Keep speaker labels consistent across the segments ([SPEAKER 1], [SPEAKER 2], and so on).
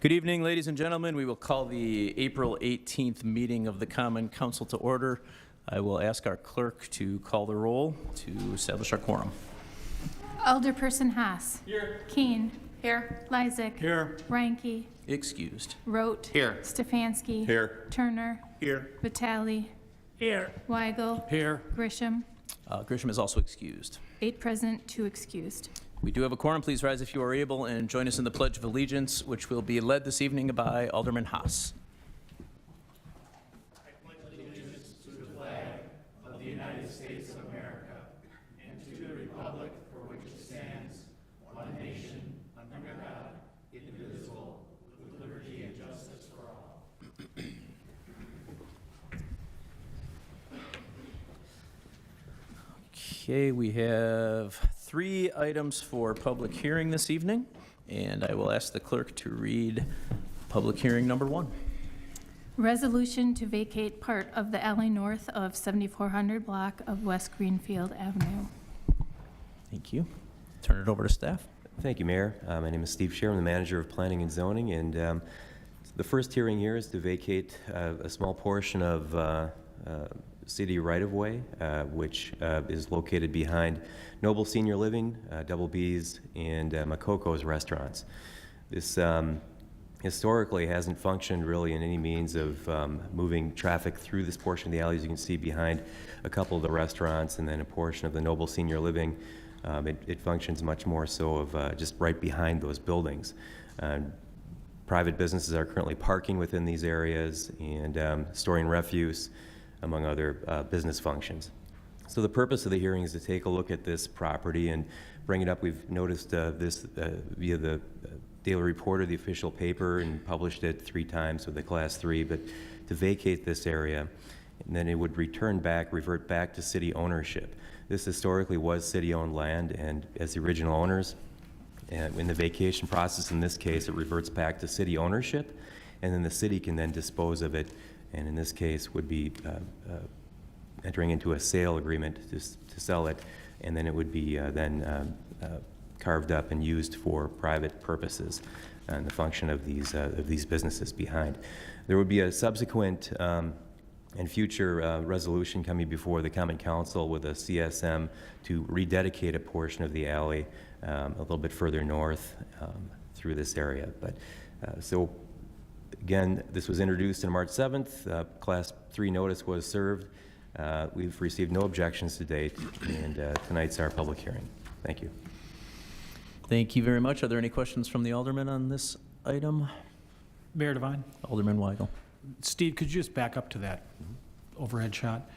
[SPEAKER 1] Good evening, ladies and gentlemen. We will call the April 18th meeting of the Common Council to order. I will ask our clerk to call the roll to establish our quorum.
[SPEAKER 2] Alderperson Haas.
[SPEAKER 1] Here.
[SPEAKER 2] Keen. Here. Lysick.
[SPEAKER 1] Here.
[SPEAKER 2] Reinke.
[SPEAKER 1] Excused.
[SPEAKER 2] Rote.
[SPEAKER 1] Here.
[SPEAKER 2] Stefanski.
[SPEAKER 1] Here.
[SPEAKER 2] Turner.
[SPEAKER 1] Here.
[SPEAKER 2] Vitale.
[SPEAKER 1] Here.
[SPEAKER 2] Weigel.
[SPEAKER 1] Here.
[SPEAKER 2] Grisham.
[SPEAKER 1] Grisham is also excused.
[SPEAKER 2] 8 present, 2 excused.
[SPEAKER 1] We do have a quorum. Please rise if you are able and join us in the Pledge of Allegiance, which will be led this evening by Alderman Haas.
[SPEAKER 3] I pledge allegiance to the flag of the United States of America and to the republic for which it stands, one nation, under God, indivisible, with liberty and justice for all.
[SPEAKER 1] Okay, we have 3 items for public hearing this evening, and I will ask the clerk to read public hearing number 1.
[SPEAKER 2] Resolution to vacate part of the alley north of 7400 block of West Greenfield Avenue.
[SPEAKER 1] Thank you. Turn it over to staff.
[SPEAKER 4] Thank you, Mayor. My name is Steve Scher. I'm the manager of planning and zoning, and the first hearing here is to vacate a small portion of city right-of-way, which is located behind Noble Senior Living, Double B's, and Makoko's restaurants. This historically hasn't functioned really in any means of moving traffic through this portion of the alley. As you can see behind a couple of the restaurants and then a portion of the Noble Senior Living, it functions much more so of just right behind those buildings. Private businesses are currently parking within these areas and storing refuse, among other business functions. So the purpose of the hearing is to take a look at this property and bring it up. We've noticed this via the Daily Reporter, the official paper, and published it 3 times with the Class 3, but to vacate this area, and then it would revert back to city ownership. This historically was city-owned land, and as the original owners, and in the vacation process in this case, it reverts back to city ownership, and then the city can then dispose of it, and in this case would be entering into a sale agreement to sell it, and then it would be carved up and used for private purposes and the function of these businesses behind. There would be a subsequent and future resolution coming before the Common Council with a CSM to rededicate a portion of the alley a little bit further north through this area. But so again, this was introduced on March 7th. Class 3 notice was served. We've received no objections to date, and tonight's our public hearing. Thank you.
[SPEAKER 1] Thank you very much. Are there any questions from the alderman on this item?
[SPEAKER 5] Mayor Devine?
[SPEAKER 1] Alderman Weigel.
[SPEAKER 5] Steve, could you just back up to that overhead shot?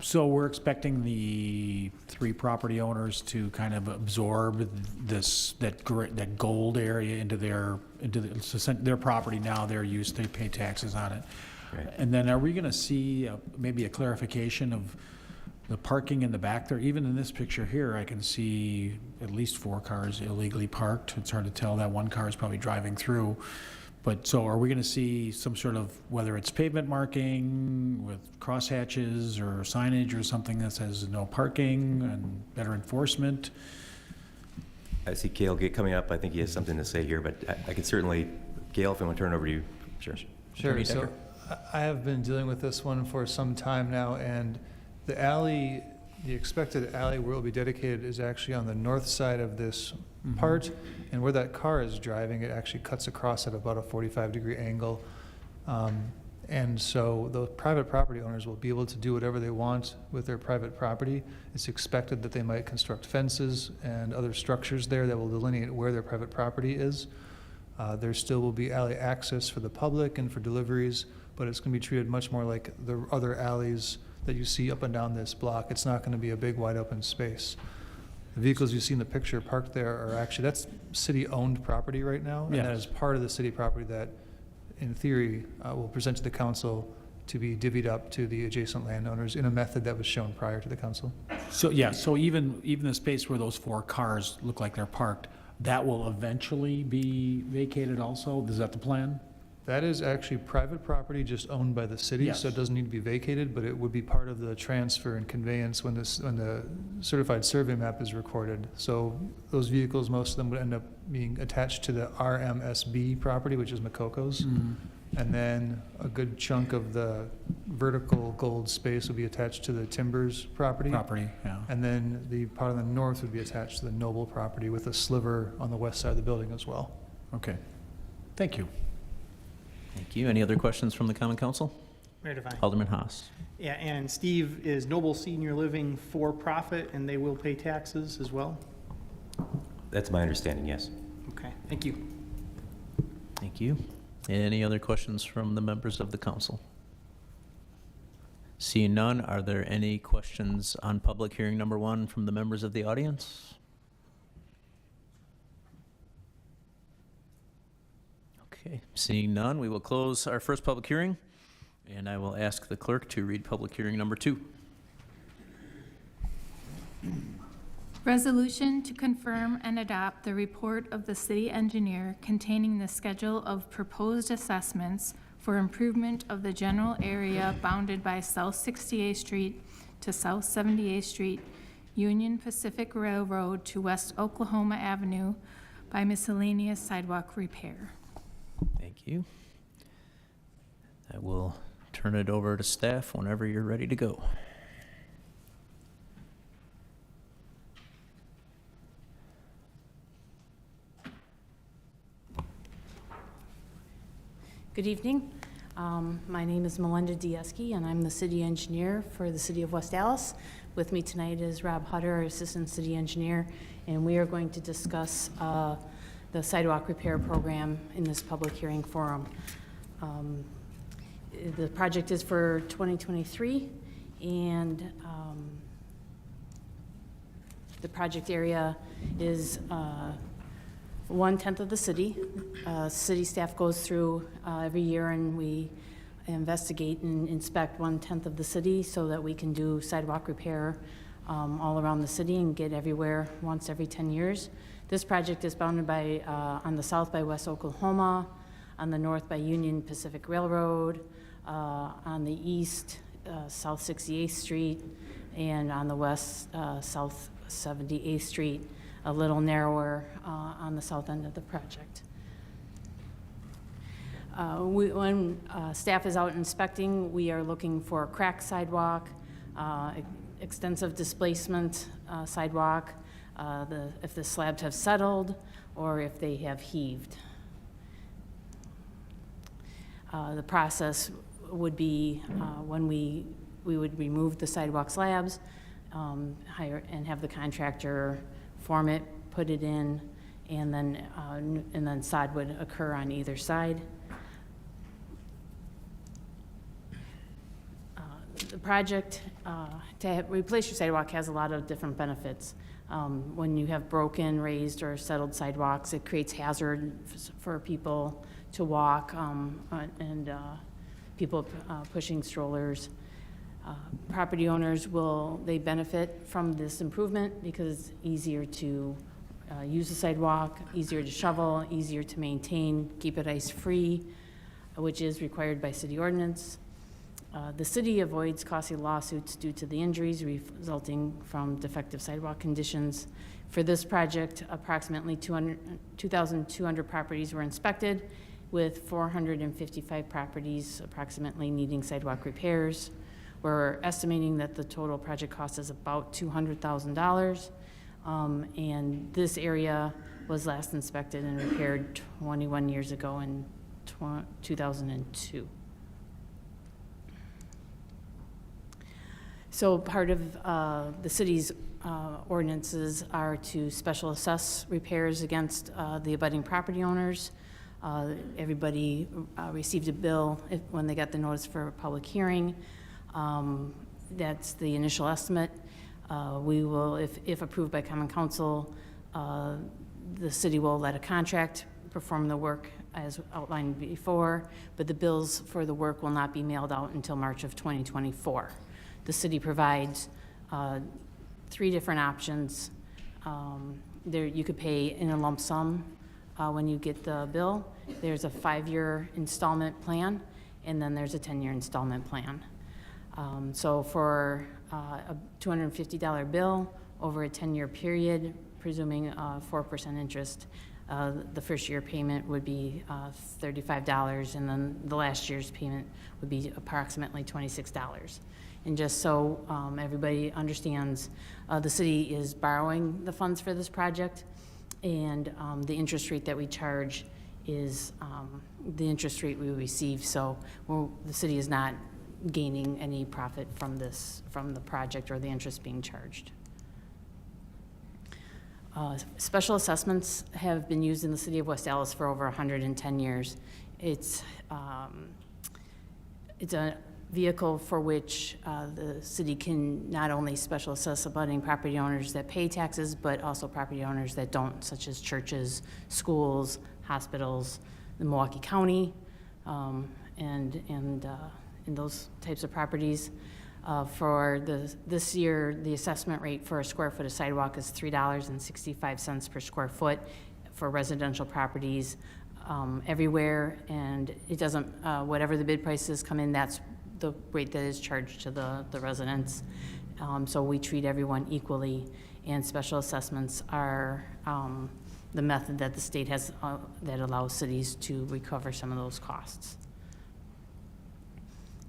[SPEAKER 5] So we're expecting the 3 property owners to kind of absorb that gold area into their property now. Their use, they pay taxes on it.
[SPEAKER 4] Right.
[SPEAKER 5] And then are we going to see maybe a clarification of the parking in the back there? Even in this picture here, I can see at least 4 cars illegally parked. It's hard to tell. That one car is probably driving through. But so are we going to see some sort of, whether it's pavement marking with crosshatches or signage or something that says no parking and better enforcement?
[SPEAKER 4] I see Gail coming up. I think he has something to say here, but I could certainly, Gail, if I want to turn it over to you. Sure.
[SPEAKER 6] Sure. So I have been dealing with this one for some time now, and the alley, the expected alley where it will be dedicated is actually on the north side of this part, and where that car is driving, it actually cuts across at about a 45-degree angle. And so the private property owners will be able to do whatever they want with their private property. It's expected that they might construct fences and other structures there that will delineate where their private property is. There still will be alley access for the public and for deliveries, but it's going to be treated much more like the other alleys that you see up and down this block. It's not going to be a big wide open space. The vehicles you see in the picture parked there are actually, that's city-owned property right now, and
[SPEAKER 5] Yes.
[SPEAKER 6] that is part of the city property that, in theory, will present to the council to be divvied up to the adjacent landowners in a method that was shown prior to the council.
[SPEAKER 5] So yeah, so even the space where those 4 cars look like they're parked, that will eventually be vacated also? Is that the plan?
[SPEAKER 6] That is actually private property just owned by the city, so it
[SPEAKER 5] Yes.
[SPEAKER 6] doesn't need to be vacated, but it would be part of the transfer and conveyance when when the certified survey map is recorded. So those vehicles, most of them would end up being attached to the RMSB property, which is Macoco's.
[SPEAKER 5] Mhm.
[SPEAKER 6] And then a good chunk of the vertical gold space will be attached to the Timbers property.
[SPEAKER 5] Property, yeah.
[SPEAKER 6] And then the part on the north would be attached to the Noble property with a sliver on the west side of the building as well.
[SPEAKER 5] Okay. Thank you.
[SPEAKER 1] Thank you. Any other questions from the Common Council?
[SPEAKER 7] Mayor Devine.
[SPEAKER 1] Alderman Haas.
[SPEAKER 7] Yeah, and Steve, is Noble Senior Living for profit and they will pay taxes as well?
[SPEAKER 4] That's my understanding, yes.
[SPEAKER 7] Okay, thank you.
[SPEAKER 1] Thank you. Any other questions from the members of the council? Seeing none, are there any questions on public hearing number 1 from the members of the audience? Okay, seeing none, we will close our first public hearing, and I will ask the clerk to read public hearing number 2.
[SPEAKER 2] Resolution to confirm and adopt the report of the city engineer containing the schedule of proposed assessments for improvement of the general area bounded by South 68th Street to South 78th Street, Union Pacific Railroad to West Oklahoma Avenue by miscellaneous sidewalk repair.
[SPEAKER 1] Thank you. I will turn it over to staff whenever you're ready to go.
[SPEAKER 8] Good evening. My name is Melinda Dieske, and I'm the city engineer for the city of West Allis. With me tonight is Rob Hutter, our assistant city engineer, and we are going to discuss the sidewalk repair program in this public hearing forum. The project is for 2023, and the project area is 1/10 of the city. City staff goes through every year and we investigate and inspect 1/10 of the city so that we can do sidewalk repair all around the city and get everywhere once every 10 years. This project is bounded by, on the south by West Oklahoma, on the north by Union Pacific Railroad, on the east, South 68th Street, and on the west, South 78th Street, a little narrower on the south end of the project. When staff is out inspecting, we are looking for a cracked sidewalk, extensive displacement sidewalk, if the slabs have settled or if they have heaved. The process would be when we would remove the sidewalk slabs, hire and have the contractor form it, put it in, and then sod would occur on either side. The project to replace your sidewalk has a lot of different benefits. When you have broken, raised, or settled sidewalks, it creates hazard for people to walk and people pushing strollers. Property owners they benefit from this improvement because it's easier to use the sidewalk, easier to shovel, easier to maintain, keep it ice-free, which is required by city ordinance. The city avoids costly lawsuits due to the injuries resulting from defective sidewalk conditions. For this project, approximately 2,200 properties were inspected, with 455 properties approximately needing sidewalk repairs. We're estimating that the total project cost is about $200,000, and this area was last inspected and repaired 21 years ago in 2002. So part of the city's ordinances are to special assess repairs against the abutting property owners. Everybody received a bill when they got the notice for a public hearing. That's the initial estimate. We will, if approved by Common Council, the city will let a contract perform the work as outlined before, but the bills for the work will not be mailed out until March of 2024. The city provides 3 different options. You could pay in a lump sum when you get the bill. There's a 5-year installment plan, and then there's a 10-year installment plan. So for a $250 bill over a 10-year period, presuming 4% interest, the first year payment would be $35, and then the last year's payment would be approximately $26. And just so everybody understands, the city is borrowing the funds for this project, and the interest rate that we charge is the interest rate we receive. So the city is not gaining any profit from the project or the interest being charged. Special assessments have been used in the city of West Allis for over 110 years. It's a vehicle for which the city can not only special assess abutting property owners that pay taxes, but also property owners that don't, such as churches, schools, hospitals, the Milwaukee County, and those types of properties. For this year, the assessment rate for a square foot of sidewalk is $3.65 per square foot for residential properties everywhere, and it doesn't, whatever the bid prices come in, that's the rate that is charged to the residents. So we treat everyone equally, and special assessments are the method that the state has that allows cities to recover some of those costs.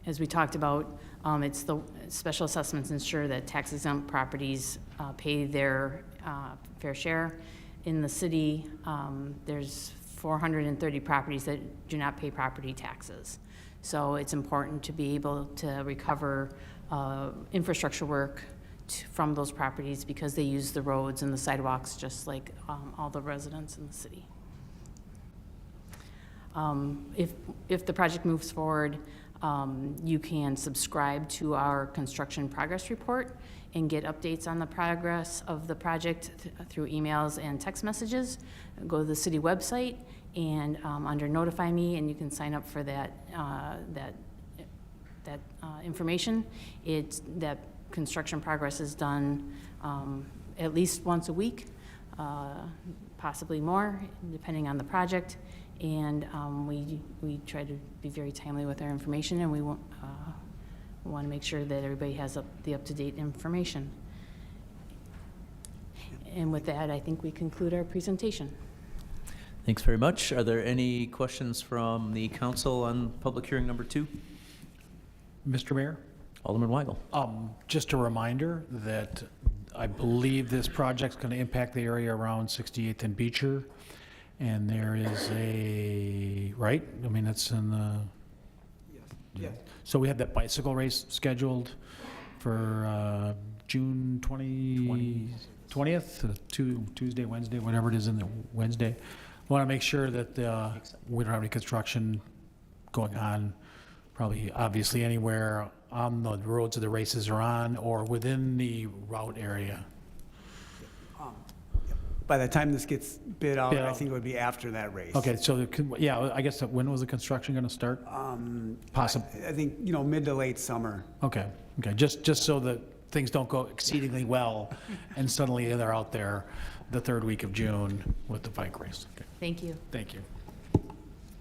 [SPEAKER 8] As we talked about, it's the special assessments ensure that tax exempt properties pay their fair share. In the city, there's 430 properties that do not pay property taxes. So it's important to be able to recover infrastructure work from those properties because they use the roads and the sidewalks just like all the residents in the city. If the project moves forward, you can subscribe to our construction progress report and get updates on the progress of the project through emails and text messages. Go to the city website and under Notify Me, and you can sign up for that information. That construction progress is done at least once a week, possibly more, depending on the project. And we try to be very timely with our information, and we want to make sure that everybody has the up-to-date information. And with that, I think we conclude our presentation.
[SPEAKER 1] Thanks very much. Are there any questions from the council on public hearing number 2?
[SPEAKER 5] Mr. Mayor?
[SPEAKER 1] Alderman Weigel.
[SPEAKER 5] Just a reminder that I believe this project's going to impact the area around 68th and Beecher. And there is right? I mean, it's in the... Yes. So we have that bicycle race scheduled for June 20th, Tuesday, Wednesday, whatever it is in the Wednesday. I want to make sure that we don't have any construction going on, probably obviously anywhere on the roads that the races are on or within the route area.
[SPEAKER 9] By the time this gets bid out, I think it would be after that race.
[SPEAKER 5] Okay, so yeah, I guess when was the construction going to start? Possible.
[SPEAKER 9] I think, mid to late summer.
[SPEAKER 5] Okay, just so that things don't go exceedingly well, and suddenly they're out there the third week of June with the bike race. Okay.
[SPEAKER 8] Thank you.
[SPEAKER 5] Thank you.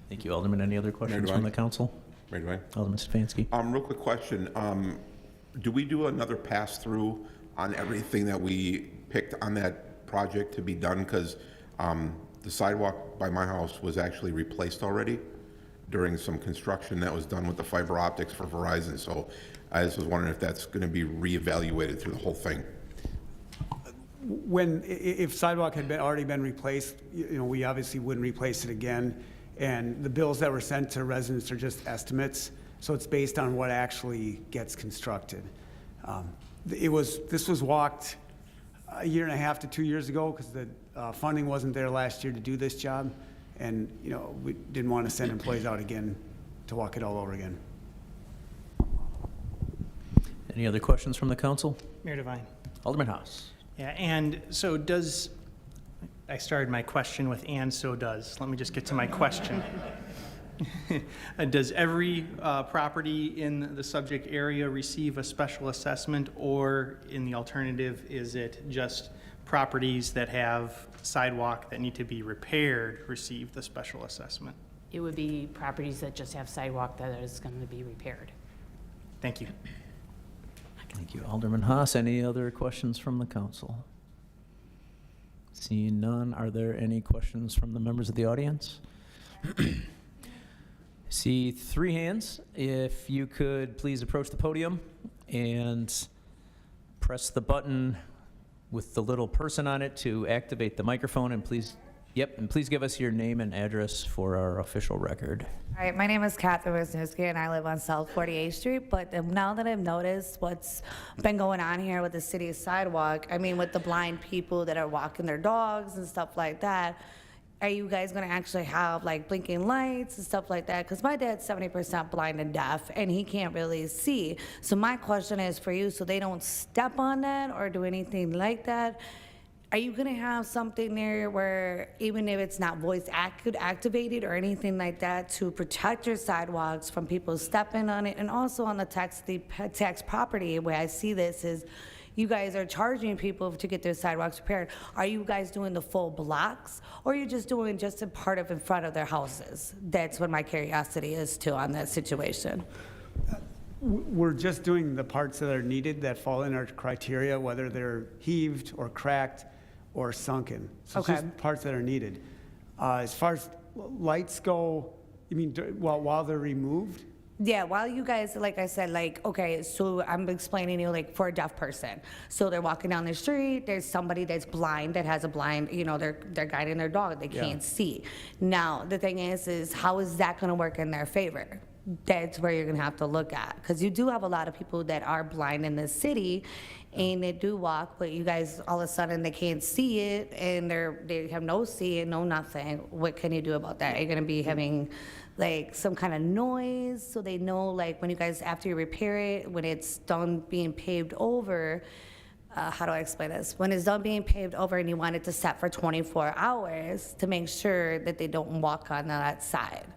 [SPEAKER 1] Thank you, Alderman. Any other questions from the council?
[SPEAKER 10] Mayor Dwight?
[SPEAKER 1] Alderman Stefanski.
[SPEAKER 10] Real quick question. Do we do another pass-through on everything that we picked on that project to be done? Because the sidewalk by my house was actually replaced already during some construction that was done with the fiber optics for Verizon. So I just was wondering if that's going to be reevaluated through the whole thing.
[SPEAKER 9] If sidewalk had already been replaced, we obviously wouldn't replace it again. And the bills that were sent to residents are just estimates. So it's based on what actually gets constructed. This was walked a year and a half to 2 years ago because the funding wasn't there last year to do this job. And, we didn't want to send employees out again to walk it all over again.
[SPEAKER 1] Any other questions from the council?
[SPEAKER 7] Mayor Devine.
[SPEAKER 1] Alderman Haas.
[SPEAKER 7] Yeah, and so I started my question with "and so does." Let me just get to my question. Does every property in the subject area receive a special assessment, or in the alternative, is it just properties that have sidewalk that need to be repaired receive the special assessment?
[SPEAKER 8] It would be properties that just have sidewalk that is going to be repaired.
[SPEAKER 7] Thank you.
[SPEAKER 1] Thank you, Alderman Haas. Any other questions from the council? Seeing none, are there any questions from the members of the audience? See 3 hands. If you could please approach the podium and press the button with the little person on it to activate the microphone, and please, and please give us your name and address for our official record.
[SPEAKER 11] All right, my name is Catherine Wisniewski, and I live on South 48th Street. But now that I've noticed what's been going on here with the city sidewalk, I mean, with the blind people that are walking their dogs and stuff like that, are you guys gonna actually have like blinking lights and stuff like that? Because my dad's 70% blind and deaf, and he can't really see. So my question is for you, so they don't step on that or do anything like that. Are you gonna have something there where even if it's not voice activated or anything like that to protect your sidewalks from people stepping on it? And also on the tax property, where I see this is you guys are charging people to get their sidewalks repaired. Are you guys doing the full blocks, or are you just doing just a part of in front of their houses? That's what my curiosity is too on that situation.
[SPEAKER 9] We're just doing the parts that are needed that fall in our criteria, whether they're heaved or cracked or sunken. So it's
[SPEAKER 11] Okay.
[SPEAKER 9] just parts that are needed. As far as lights go, you mean while they're removed?
[SPEAKER 11] Yeah, while you guys, like I said, like, okay, so I'm explaining to you, like, for a deaf person. So they're walking down the street, there's somebody that's blind, that has a blind, you know, they're guiding their dog, they can't see. Now, the thing is how is that gonna work in their favor? That's where you're gonna have to look at. Because you do have a lot of people that are blind in the city, and they do walk, but you guys, all of a sudden, they can't see it, and they have no seeing, no nothing. What can you do about that? Are you gonna be having like some kind of noise so they know, like, when you guys, after you repair it, when it's done being paved over, how do I explain this? When it's done being paved over and you want it to set for 24 hours to make sure that they don't walk on that side.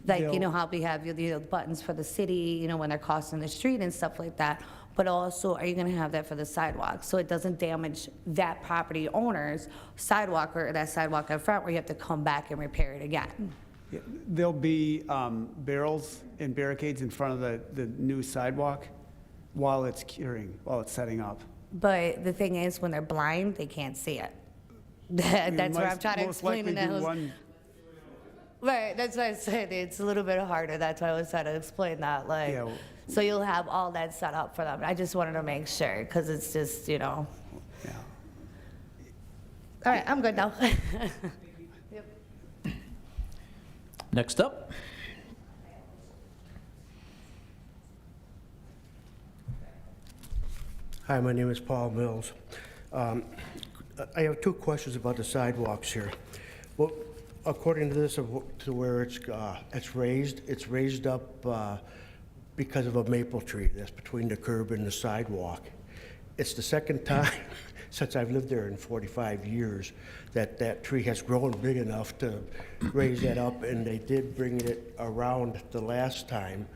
[SPEAKER 11] Like, you know how we have the buttons for the city, you know, when they're crossing the street and stuff like that. But also, are you gonna have that for the sidewalk? So it doesn't damage that property owner's sidewalk or that sidewalk in front where you have to come back and repair it again.
[SPEAKER 9] Yeah, there'll be barrels and barricades in front of the new sidewalk while it's curing, while it's setting up.
[SPEAKER 11] But the thing is, when they're blind, they can't see it. That's what I'm trying to explain to them. Right, that's why I said it's a little bit harder. That's why I was trying to explain that. Like,
[SPEAKER 9] Yeah.
[SPEAKER 11] so you'll have all that set up for them. I just wanted to make sure, because it's just, you know.
[SPEAKER 9] Yeah.
[SPEAKER 11] All right, I'm good now.
[SPEAKER 1] Next up.
[SPEAKER 12] Hi, my name is Paul Mills. I have 2 questions about the sidewalks here. Well, according to this, to where it's raised up because of a maple tree that's between the curb and the sidewalk. It's the second time since I've lived there in 45 years that tree has grown big enough to raise that up, and they did bring it around the last time.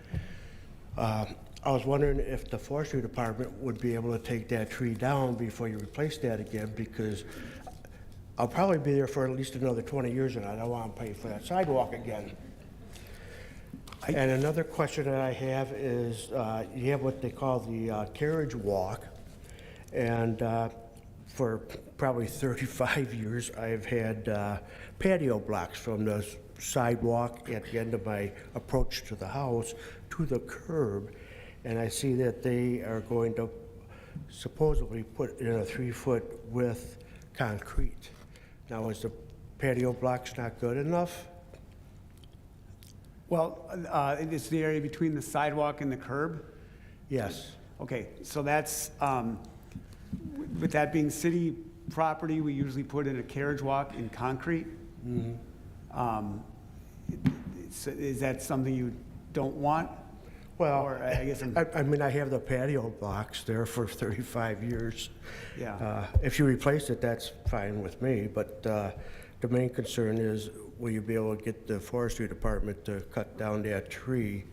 [SPEAKER 12] I was wondering if the forestry department would be able to take that tree down before you replace that again, because I'll probably be there for at least another 20 years, and I don't want to pay for that sidewalk again. And another question that I have is, you have what they call the carriage walk, and for probably 35 years, I've had patio blocks from the sidewalk at the end of my approach to the house to the curb, and I see that they are going to supposedly put in a 3-foot width concrete. Now, is the patio blocks not good enough?
[SPEAKER 9] Well, it's the area between the sidewalk and the curb?
[SPEAKER 12] Yes.
[SPEAKER 9] Okay, so that's, with that being city property, we usually put in a carriage walk in concrete. Is that something you don't want?
[SPEAKER 12] Well,
[SPEAKER 9] Or I guess I'm-
[SPEAKER 12] I mean, I have the patio blocks there for 35 years.
[SPEAKER 9] Yeah.
[SPEAKER 12] If you replace it, that's fine with me, but the main concern is, will you be able to get the forestry department to cut down that tree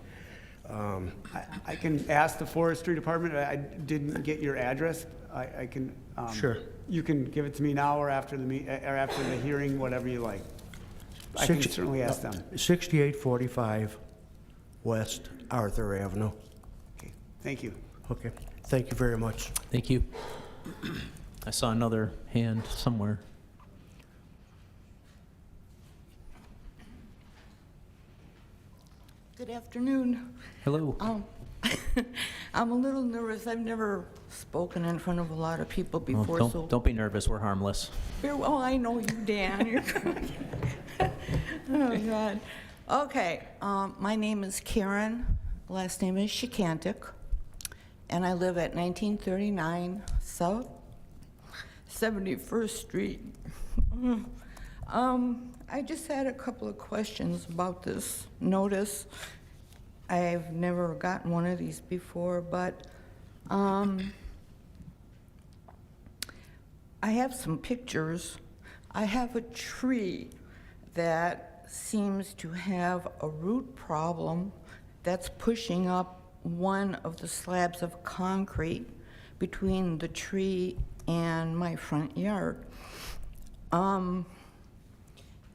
[SPEAKER 9] I can ask the forestry department. I didn't get your address. I can.
[SPEAKER 12] Sure.
[SPEAKER 9] You can give it to me now or after or after the hearing, whatever you like. I can certainly ask them.
[SPEAKER 12] 6845 West Arthur Avenue.
[SPEAKER 9] Okay, thank you.
[SPEAKER 12] Okay, thank you very much.
[SPEAKER 1] Thank you. I saw another hand somewhere.
[SPEAKER 13] Good afternoon.
[SPEAKER 1] Hello.
[SPEAKER 13] I'm a little nervous. I've never spoken in front of a lot of people
[SPEAKER 1] Oh,
[SPEAKER 13] before, so.
[SPEAKER 1] don't be nervous. We're harmless.
[SPEAKER 13] Well, I know you, Dan. Oh, God. Okay, my name is Karen. Last name is Shikantic, and I live at 1939 South 71st Street. I just had a couple of questions about this notice. I've never gotten one of these before, but I have some pictures. I have a tree that seems to have a root problem that's pushing up one of the slabs of concrete between the tree and my front yard.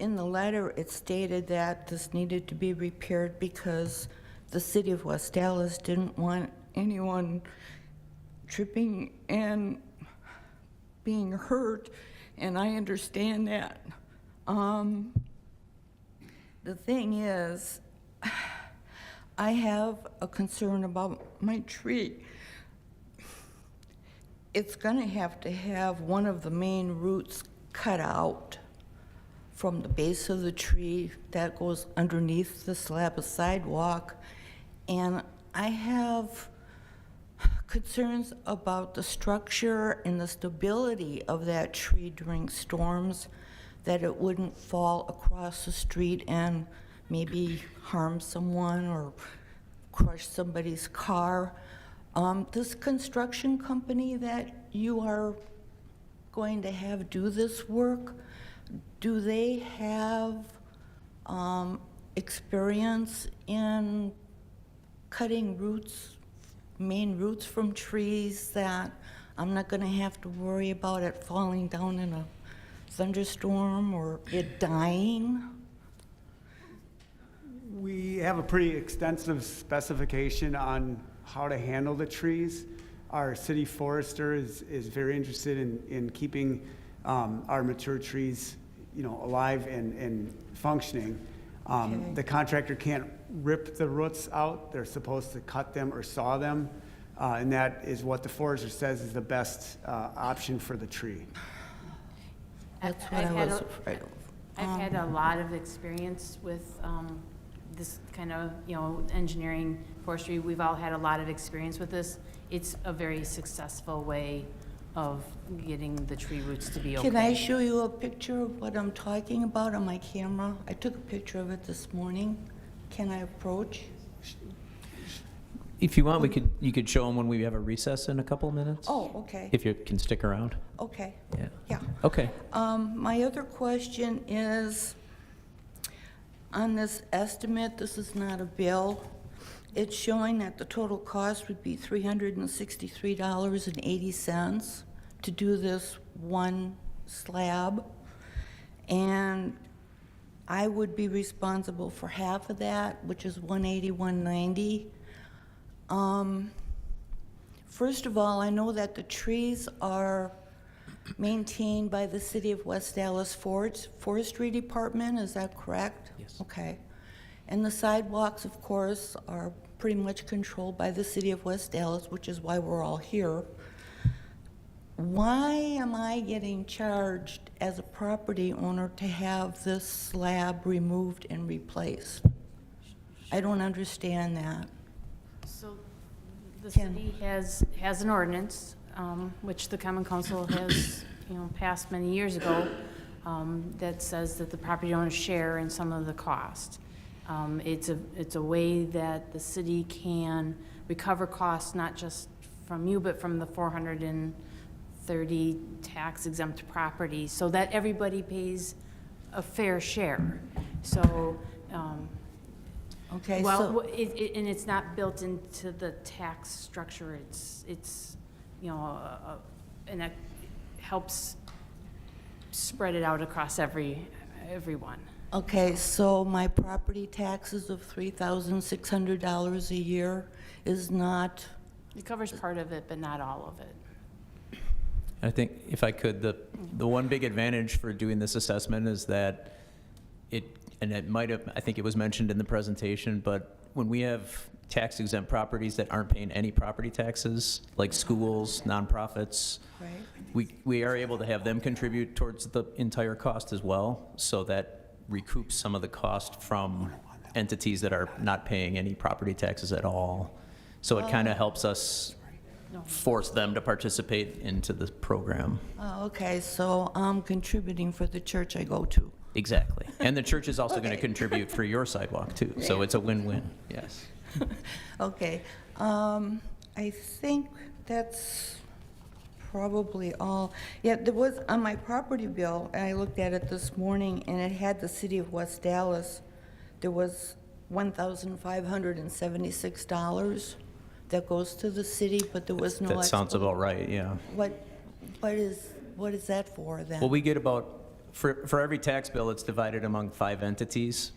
[SPEAKER 13] In the letter, it stated that this needed to be repaired because the city of West Allis didn't want anyone tripping and being hurt, and I understand that. The thing is, I have a concern about my tree. It's gonna have to have one of the main roots cut out from the base of the tree that goes underneath the slab of sidewalk. And I have concerns about the structure and the stability of that tree during storms, that it wouldn't fall across the street and maybe harm someone or crush somebody's car. This construction company that you are going to have do this work, do they have experience in cutting roots, main roots from trees that I'm not gonna have to worry about it falling down in a thunderstorm or it dying?
[SPEAKER 9] We have a pretty extensive specification on how to handle the trees. Our city forester is very interested in keeping our mature trees, alive and functioning.
[SPEAKER 13] Okay.
[SPEAKER 9] The contractor can't rip the roots out. They're supposed to cut them or saw them. And that is what the forester says is the best option for the tree.
[SPEAKER 13] That's what I was afraid of.
[SPEAKER 8] I've had a lot of experience with this kind of, engineering, forestry. We've all had a lot of experience with this. It's a very successful way of getting the tree roots to be okay.
[SPEAKER 13] Can I show you a picture of what I'm talking about on my camera? I took a picture of it this morning. Can I approach?
[SPEAKER 1] If you want, you could show them when we have a recess in a couple of minutes.
[SPEAKER 13] Oh, okay,
[SPEAKER 1] If you can stick around.
[SPEAKER 13] okay,
[SPEAKER 1] Yeah.
[SPEAKER 13] yeah.
[SPEAKER 1] Okay.
[SPEAKER 13] My other question is, on this estimate, this is not a bill, it's showing that the total cost would be $363.80 to do this one slab. And I would be responsible for half of that, which is $180, $190. First of all, I know that the trees are maintained by the City of West Allis Forestry Department, is that correct?
[SPEAKER 1] Yes.
[SPEAKER 13] Okay. And the sidewalks, of course, are pretty much controlled by the City of West Allis, which is why we're all here. Why am I getting charged as a property owner to have this slab removed and replaced? I don't understand that.
[SPEAKER 8] So the
[SPEAKER 13] Ken.
[SPEAKER 8] city has an ordinance, which the Common Council has, passed many years ago, that says that the property owners share in some of the cost. It's a way that the city can recover costs, not just from you, but from the 430 tax exempt properties, so that everybody pays a fair share. So,
[SPEAKER 13] Okay,
[SPEAKER 8] Well,
[SPEAKER 13] so,
[SPEAKER 8] and it's not built into the tax structure, it's, you know, and that helps spread it out across everyone.
[SPEAKER 13] okay, so my property taxes of $3,600 a year is not,
[SPEAKER 8] It covers part of it, but not all of it.
[SPEAKER 1] I think if I could, the one big advantage for doing this assessment is that and it might have, I think it was mentioned in the presentation, but when we have tax exempt properties that aren't paying any property taxes, like schools, nonprofits,
[SPEAKER 13] right?
[SPEAKER 1] we are able to have them contribute towards the entire cost as well, so that recoups some of the cost from entities that are not paying any property taxes at all. So it kind of helps us force them to participate into the program.
[SPEAKER 13] Oh, okay, so I'm contributing for the church I go to.
[SPEAKER 1] Exactly. And the church is also going to contribute for your sidewalk too, so it's a win-win, yes.
[SPEAKER 13] Okay, I think that's probably all. Yeah, there was, on my property bill, and I looked at it this morning, and it had the city of West Dallas, there was $1,576 that goes to the city, but there was no.
[SPEAKER 1] That sounds about right, yeah.
[SPEAKER 13] What is that for then?
[SPEAKER 1] Well, we get about, for every tax bill, it's divided among 5 entities,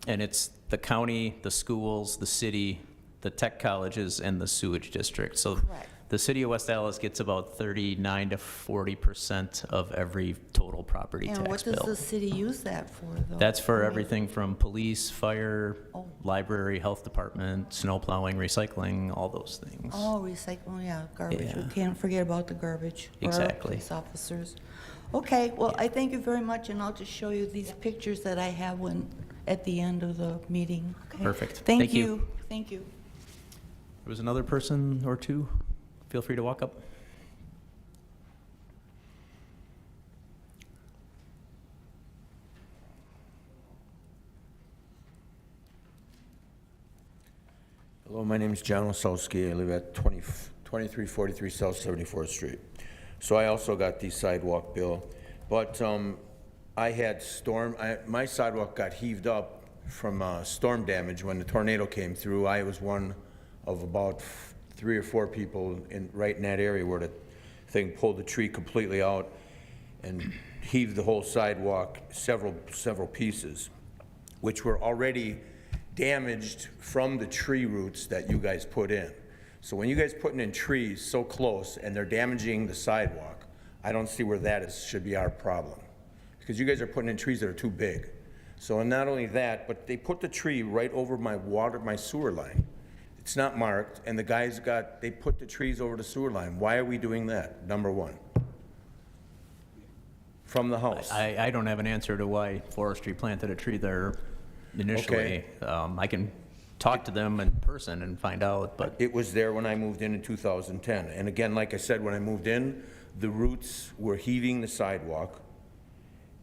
[SPEAKER 1] and it's the county, the schools, the city, the tech colleges, and the sewage district. So
[SPEAKER 13] Correct.
[SPEAKER 1] the city of West Allis gets about 39 to 40% of every total property
[SPEAKER 13] And
[SPEAKER 1] tax
[SPEAKER 13] what
[SPEAKER 1] bill.
[SPEAKER 13] does the city use that for, though?
[SPEAKER 1] That's for
[SPEAKER 13] I mean,
[SPEAKER 1] everything from police, fire,
[SPEAKER 13] Oh.
[SPEAKER 1] library, health department, snow plowing, recycling, all those things.
[SPEAKER 13] Oh, recycle, yeah, garbage. We
[SPEAKER 1] Yeah.
[SPEAKER 13] can't forget about the garbage. For our
[SPEAKER 1] Exactly.
[SPEAKER 13] police officers. Okay, well, I thank you very much, and I'll just show you these pictures that I have at the end of the meeting. Okay?
[SPEAKER 1] Perfect.
[SPEAKER 13] Thank
[SPEAKER 1] Thank you.
[SPEAKER 13] you. Thank you.
[SPEAKER 1] There was another person or two. Feel free to walk up.
[SPEAKER 14] Hello, my name is John Osowski. I live at 2343 South 74th Street. So I also got the sidewalk bill, but I had my sidewalk got heaved up from storm damage when the tornado came through. I was one of about 3 or 4 people right in that area where the thing pulled the tree completely out and heaved the whole sidewalk several pieces, which were already damaged from the tree roots that you guys put in. So when you guys putting in trees so close and they're damaging the sidewalk, I don't see where that should be our problem. Because you guys are putting in trees that are too big. So and not only that, but they put the tree right over my sewer line. It's not marked, and the guys they put the trees over the sewer line. Why are we doing that, number one? From the house.
[SPEAKER 1] I don't have an answer to why forestry planted a tree there initially. I can talk to them in person and find out, but
[SPEAKER 14] It was there when I moved in 2010. And again, like I said, when I moved in, the roots were heaving the sidewalk,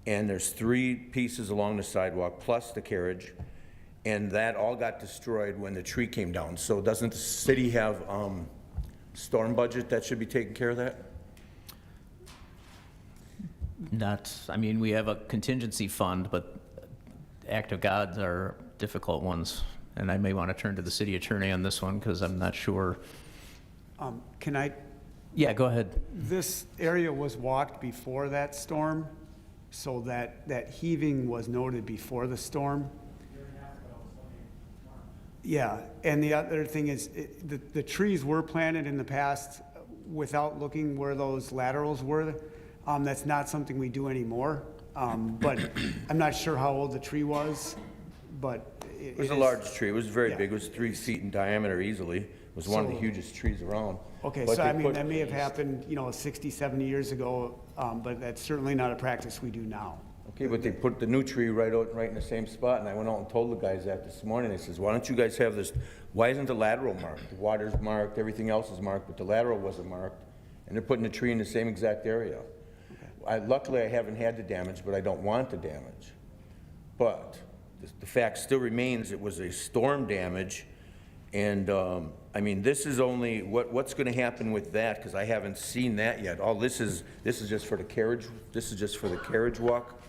[SPEAKER 14] and there's 3 pieces along the sidewalk, plus the carriage, and that all got destroyed when the tree came down. So doesn't the city have storm budget that should be taking care of that?
[SPEAKER 1] we have a contingency fund, but act of gods are difficult ones. And I may want to turn to the city attorney on this one because I'm not sure.
[SPEAKER 9] Can I,
[SPEAKER 1] Yeah, go ahead.
[SPEAKER 9] this area was walked before that storm, so that heaving was noted before the storm. Yeah, and the other thing is, the trees were planted in the past without looking where those laterals were. That's not something we do anymore, but I'm not sure how old the tree was, but
[SPEAKER 14] It was a large tree. It was very
[SPEAKER 9] Yeah.
[SPEAKER 14] big. It was 3 feet in diameter easily. It was one of the
[SPEAKER 9] So-
[SPEAKER 14] hugest trees around.
[SPEAKER 9] Okay,
[SPEAKER 14] But
[SPEAKER 9] so
[SPEAKER 14] they
[SPEAKER 9] I mean,
[SPEAKER 14] put-
[SPEAKER 9] that may have happened, 60, 70 years ago, but that's certainly not a practice we do now.
[SPEAKER 14] Okay, but they put the new tree right in the same spot, and I went out and told the guys that this morning. I says, why don't you guys have this, why isn't the lateral marked? The water's marked, everything else is marked, but the lateral wasn't marked, and they're putting the tree in the same exact area. Luckily, I haven't had the damage, but I don't want the damage. But the fact still remains, it was a storm damage, and, this is only, what's gonna happen with that, because I haven't seen that yet. All this is just for the carriage, this is just for the carriage walk.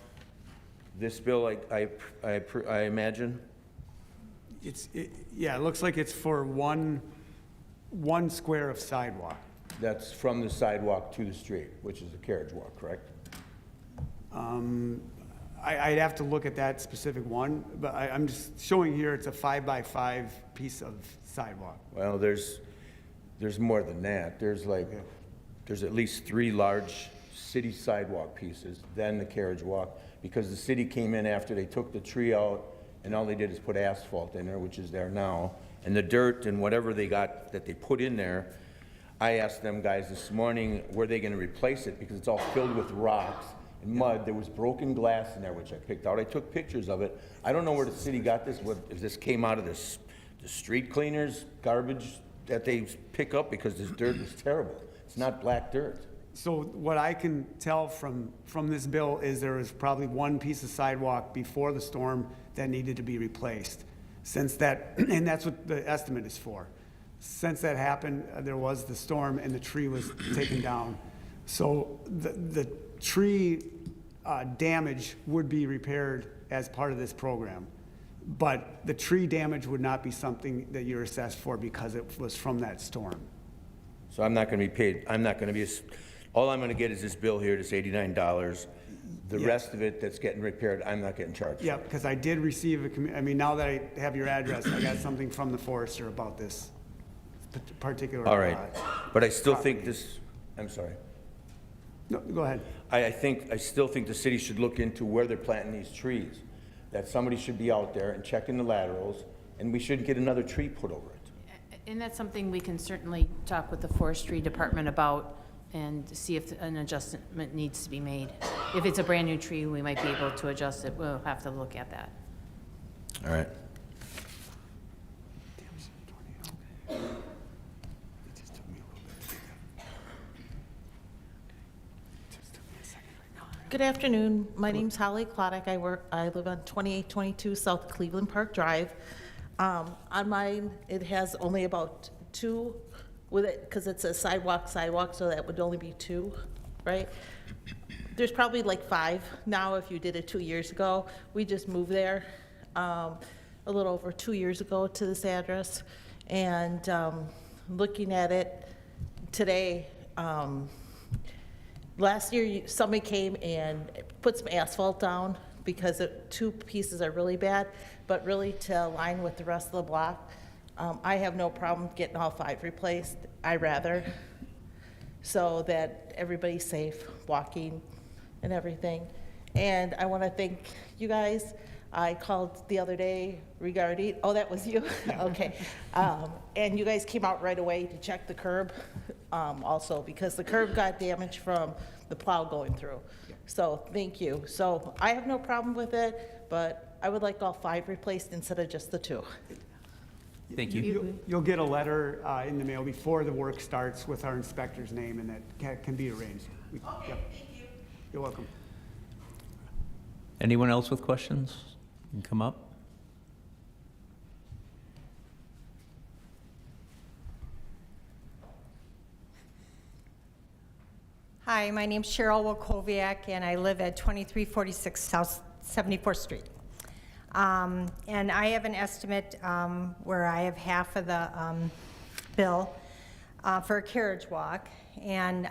[SPEAKER 14] This bill, I imagine?
[SPEAKER 9] Yeah, it looks like it's for one square of sidewalk.
[SPEAKER 14] That's from the sidewalk to the street, which is the carriage walk, correct?
[SPEAKER 9] I'd have to look at that specific one, but I'm just showing here it's a 5x5 piece of sidewalk.
[SPEAKER 14] Well, there's more than that. There's at least 3 large city sidewalk pieces, then the carriage walk, because the city came in after they took the tree out, and all they did is put asphalt in there, which is there now, and the dirt and whatever they got that they put in there, I asked them guys this morning, were they gonna replace it, because it's all filled with rocks and mud. There was broken glass in there, which I picked out. I took pictures of it. I don't know where the city got this, if this came out of the street cleaners, garbage that they pick up, because this dirt is terrible. It's not black dirt.
[SPEAKER 9] So what I can tell from this bill is there was probably one piece of sidewalk before the storm that needed to be replaced. Since that, and that's what the estimate is for. Since that happened, there was the storm and the tree was taken down. So the tree damage would be repaired as part of this program. But the tree damage would not be something that you're assessed for because it was from that storm.
[SPEAKER 14] So I'm not gonna be paid, all I'm gonna get is this bill here, this $89. The
[SPEAKER 9] Yes.
[SPEAKER 14] rest of it that's getting repaired, I'm not getting charged for.
[SPEAKER 9] Yeah, because I did receive now that I have your address, I got something from the forester about this particular.
[SPEAKER 14] All right, but I still
[SPEAKER 9] property.
[SPEAKER 14] think this, I'm sorry.
[SPEAKER 9] No, go ahead.
[SPEAKER 14] I still think the city should look into where they're planting these trees. That somebody should be out there and checking the laterals, and we shouldn't get another tree put over it.
[SPEAKER 8] And that's something we can certainly talk with the forestry department about and see if an adjustment needs to be made. If it's a brand-new tree, we might be able to adjust it. We'll have to look at that.
[SPEAKER 14] All right.
[SPEAKER 15] Good afternoon. My name's Holly Klodek. I live on 2822 South Cleveland Park Drive. On mine, it has only about 2 with it, because it's a sidewalk, so that would only be 2, right? There's probably like 5 now if you did it 2 years ago. We just moved there a little over 2 years ago to this address. And looking at it today, last year, somebody came and put some asphalt down because 2 pieces are really bad, but really to align with the rest of the block, I have no problem getting all 5 replaced. I rather, so that everybody's safe walking and everything. And I want to thank you guys. I called the other day regarding, oh, that was you? Okay. And you guys came out right away to check the curb also, because the curb got damaged from the plow going through. So thank you. So I have no problem with it, but I would like all 5 replaced instead of just the 2.
[SPEAKER 1] Thank you.
[SPEAKER 9] You'll get a letter in the mail before the work starts with our inspector's name, and that can be arranged. Okay, yep. Thank you. You're welcome.
[SPEAKER 1] Anyone else with questions? You can come up.
[SPEAKER 16] Hi, my name's Cheryl Wolkowiak, and I live at 2346 South 74th Street. And I have an estimate where I have half of the bill for a carriage walk. And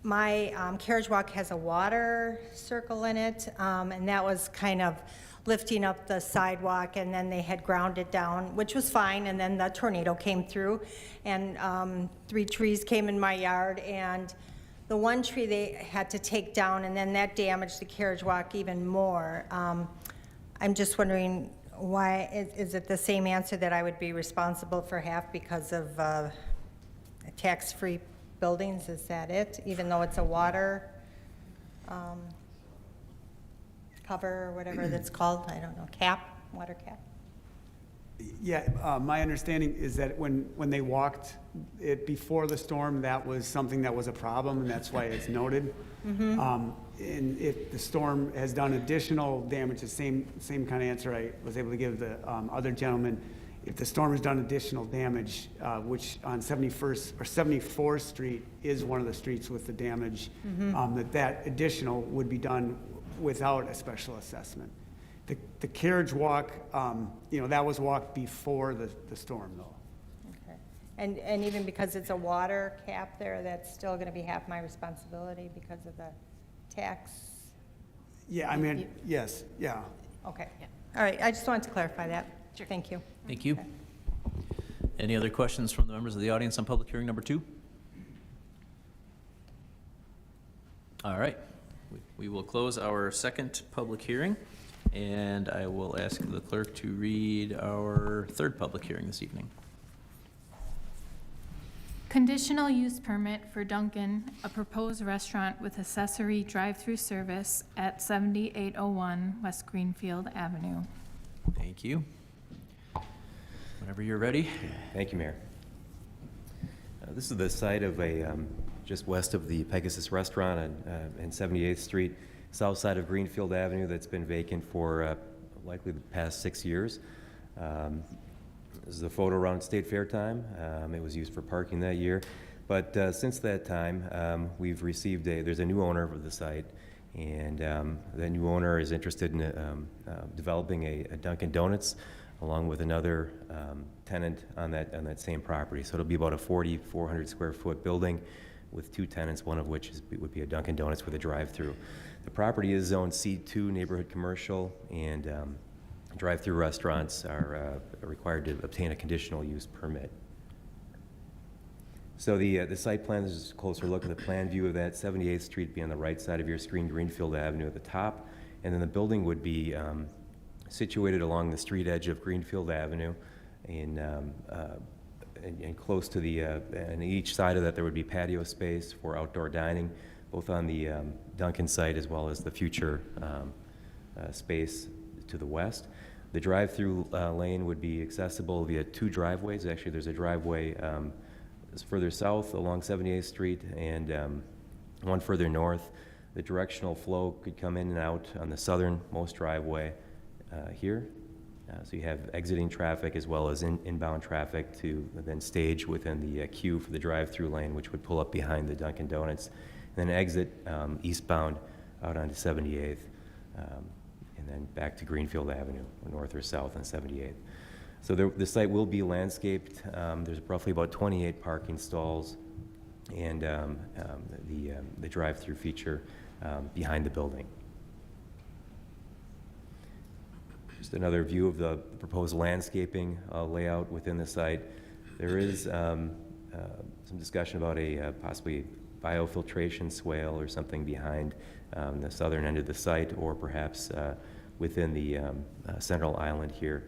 [SPEAKER 16] my carriage walk has a water circle in it, and that was kind of lifting up the sidewalk, and then they had ground it down, which was fine, and then the tornado came through, and 3 trees came in my yard, and the one tree they had to take down, and then that damaged the carriage walk even more. I'm just wondering why, is it the same answer that I would be responsible for half because of tax-free buildings? Is that it? Even though it's a water cover or whatever that's called, I don't know, cap, water cap?
[SPEAKER 9] Yeah, my understanding is that when they walked it before the storm, that was something that was a problem, and that's why it's noted. And if the storm has done additional damage, the same kind of answer I was able to give the other gentleman, if the storm has done additional damage, which on 71st or 74th Street is one of the streets with the damage, that additional would be done without a special assessment. The carriage walk, that was walked before the storm, though.
[SPEAKER 16] Okay. And even because it's a water cap there, that's still going to be half my responsibility because of the tax?
[SPEAKER 9] Yeah, I mean, yes, yeah.
[SPEAKER 16] Okay. All right, I just wanted to clarify that. Thank you.
[SPEAKER 1] Thank you. Any other questions from the members of the audience on public hearing number 2? All right, we will close our second public hearing, and I will ask the clerk to read our third public hearing this evening.
[SPEAKER 2] Conditional use permit for Dunkin', a proposed restaurant with accessory drive-through service at 7801 West Greenfield Avenue.
[SPEAKER 1] Thank you. Whenever you're ready.
[SPEAKER 4] Thank you, Mayor. This is the site of just west of the Pegasus Restaurant on 78th Street, south side of Greenfield Avenue, that's been vacant for likely the past 6 years. This is a photo around State Fair time. It was used for parking that year. But since that time, we've received there's a new owner of the site, and that new owner is interested in developing a Dunkin' Donuts along with another tenant on that same property. So it'll be about a 4,400 square foot building with 2 tenants, one of which would be a Dunkin' Donuts with a drive-through. The property is zoned C2, neighborhood commercial, and drive-through restaurants are required to obtain a conditional use permit. So the site plan is just a closer look at the plan view of that. 78th Street be on the right side of your screen, Greenfield Avenue at the top, and then the building would be situated along the street edge of Greenfield Avenue, and close to and each side of that there would be patio space for outdoor dining, both on the Dunkin' site as well as the future space to the west. The drive-through lane would be accessible via 2 driveways. Actually, there's a driveway further south along 78th Street and one further north. The directional flow could come in and out on the southernmost driveway here. So you have exiting traffic as well as inbound traffic to then stage within the queue for the drive-through lane, which would pull up behind the Dunkin' Donuts, and then exit eastbound out onto 78th, and then back to Greenfield Avenue, north or south on 78th. So the site will be landscaped. There's roughly about 28 parking stalls, and the drive-through feature behind the building. Just another view of the proposed landscaping layout within the site. There is some discussion about a possibly biofiltration swale or something behind the southern end of the site, or perhaps within the central island here,